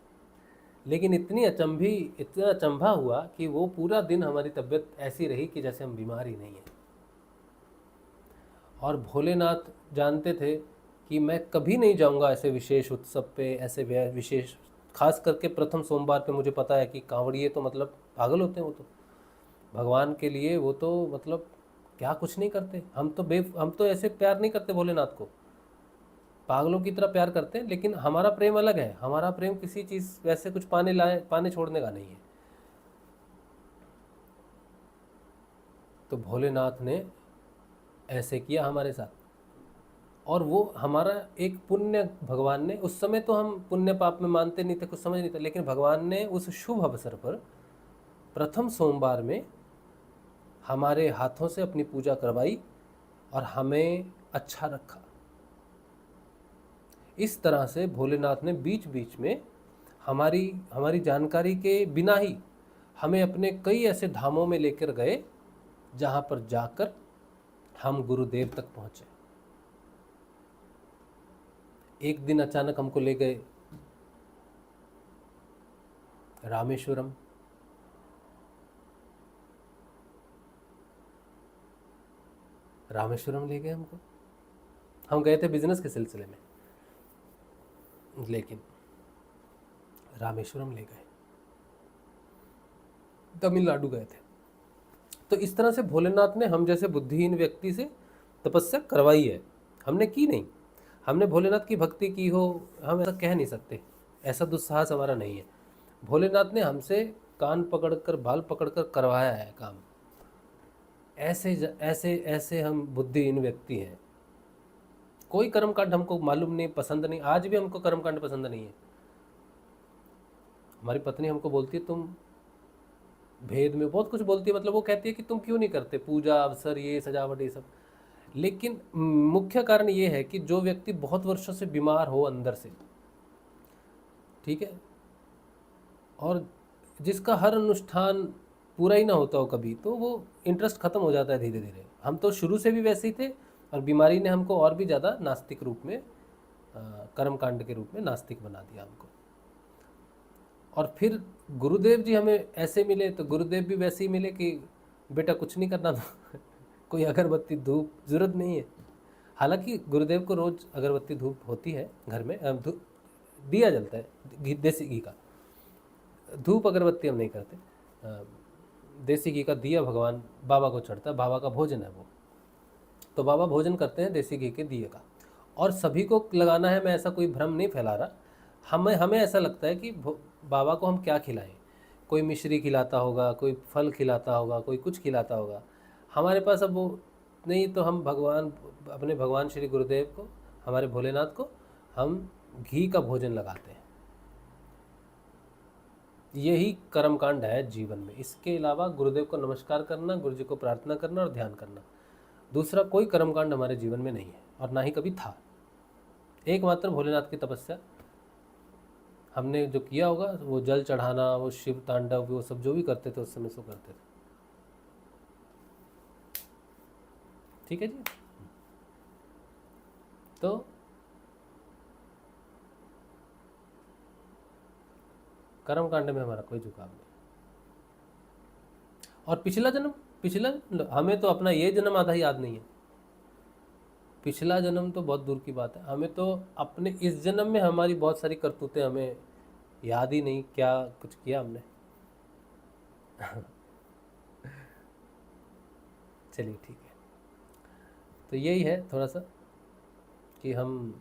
लेकिन इतना अचंभा हुआ कि वो पूरा दिन हमारी तबीयत ऐसी रही कि जैसे हम बीमार ही नहीं हैं। और भोलेनाथ जानते थे कि मैं कभी नहीं जाऊंगा ऐसे विशेष उत्सव पे, ऐसे विशेष, खास करके प्रथम सोमवार पे। मुझे पता है कि कांवड़िए तो मतलब पागल होते हैं, वो तो भगवान के लिए वो तो मतलब क्या कुछ नहीं करते। हम तो ऐसे प्यार नहीं करते भोलेनाथ को, पागलों की तरह प्यार करते हैं। लेकिन हमारा प्रेम अलग है, हमारा प्रेम किसी चीज़ वैसे कुछ पाने छोड़ने का नहीं है। तो भोलेनाथ ने ऐसे किया हमारे साथ, और वो हमारा एक पुण्य, भगवान ने, उस समय तो हम पुण्य पाप में मानते नहीं थे, कुछ समझ नहीं था, लेकिन भगवान ने उस शुभ अवसर पर प्रथम सोमवार में हमारे हाथों से अपनी पूजा करवाई और हमें अच्छा रखा। इस तरह से भोलेनाथ ने बीच बीच में हमारी जानकारी के बिना ही हमें अपने कई ऐसे धामों में लेकर गए, जहाँ पर जाकर हम गुरुदेव तक पहुँचे। एक दिन अचानक हमको ले गए रामेश्वरम। ले गए हमको। हम गए थे बिजनेस के सिलसिले में, लेकिन रामेश्वरम ले गए, तमिलनाडु गए थे। तो इस तरह से भोलेनाथ ने हम जैसे बुद्धिहीन व्यक्ति से तपस्या करवाई है। हमने की नहीं, हमने भोलेनाथ की भक्ति की हो, हम ऐसा कह नहीं सकते, ऐसा दुस्साहस हमारा नहीं है। भोलेनाथ ने हमसे कान पकड़कर, बाल पकड़कर करवाया है काम। ऐसे हम बुद्धिहीन व्यक्ति हैं। कोई कर्मकांड हमको मालूम नहीं, पसंद नहीं। आज भी हमको कर्मकांड पसंद नहीं है। हमारी पत्नी हमको बोलती है, तुम भेद में बहुत कुछ बोलती है, मतलब वो कहती है कि तुम क्यों नहीं करते पूजा अवसर, ये सजावट, ये सब। लेकिन मुख्य कारण ये है कि जो व्यक्ति बहुत वर्षों से बीमार हो अंदर से, ठीक है, और जिसका हर अनुष्ठान पूरा ही ना होता हो कभी, तो वो इंटरेस्ट खत्म हो जाता है धीरे धीरे। हम तो शुरू से भी वैसे ही थे और बीमारी ने हमको और भी ज़्यादा नास्तिक रूप में, कर्मकांड के रूप में नास्तिक बना दिया हमको। और फिर गुरुदेव जी हमें ऐसे मिले तो गुरुदेव भी वैसे ही मिले कि बेटा कुछ नहीं करना तो कोई अगरबत्ती धूप ज़रूरत नहीं है। हालांकि गुरुदेव को रोज़ अगरबत्ती धूप होती है घर में, दिया जलता है घी, देसी घी का। धूप अगरबत्ती हम नहीं करते, देसी घी का दिया भगवान बाबा को चढ़ता है, बाबा का भोजन है वो, तो बाबा भोजन करते हैं देसी घी के दिए का। और सभी को लगाना है, मैं ऐसा कोई भ्रम नहीं फैला रहा। हमें ऐसा लगता है कि बाबा को हम क्या खिलाएं, कोई मिश्री खिलाता होगा, कोई फल खिलाता होगा, कोई कुछ खिलाता होगा। हमारे पास अब वो नहीं, तो हम अपने भगवान श्री गुरुदेव को, हमारे भोलेनाथ को हम घी का भोजन लगाते हैं। यही कर्मकांड है जीवन में। इसके अलावा गुरुदेव को नमस्कार करना, गुरु जी को प्रार्थना करना और ध्यान करना, दूसरा कोई कर्मकांड हमारे जीवन में नहीं है और ना ही कभी था। एकमात्र भोलेनाथ की तपस्या हमने जो किया होगा, वो जल चढ़ाना, वो शिव तांडव, वो सब जो भी करते थे उस समय सो करते थे। ठीक है जी। तो कर्मकांड में हमारा कोई झुकाव नहीं। और पिछला हमें तो अपना ये जन्म आधा याद नहीं है। पिछला जन्म तो बहुत दूर की बात है, हमें तो अपने इस जन्म में हमारी बहुत सारी करतूतें हमें याद ही नहीं, क्या कुछ किया हमने। चलिए ठीक है। तो यही है थोड़ा सा कि हम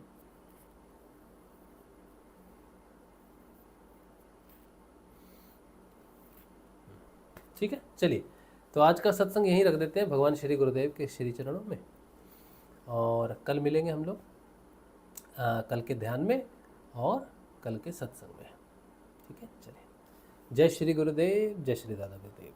ठीक है। चलिए, तो आज का सत्संग यहीं रख देते हैं भगवान श्री गुरुदेव के श्री चरणों में, और कल मिलेंगे हम लोग कल के ध्यान में और कल के सत्संग में। ठीक है, चलिए। जय श्री गुरुदेव, जय श्री दादा गुरुदेव।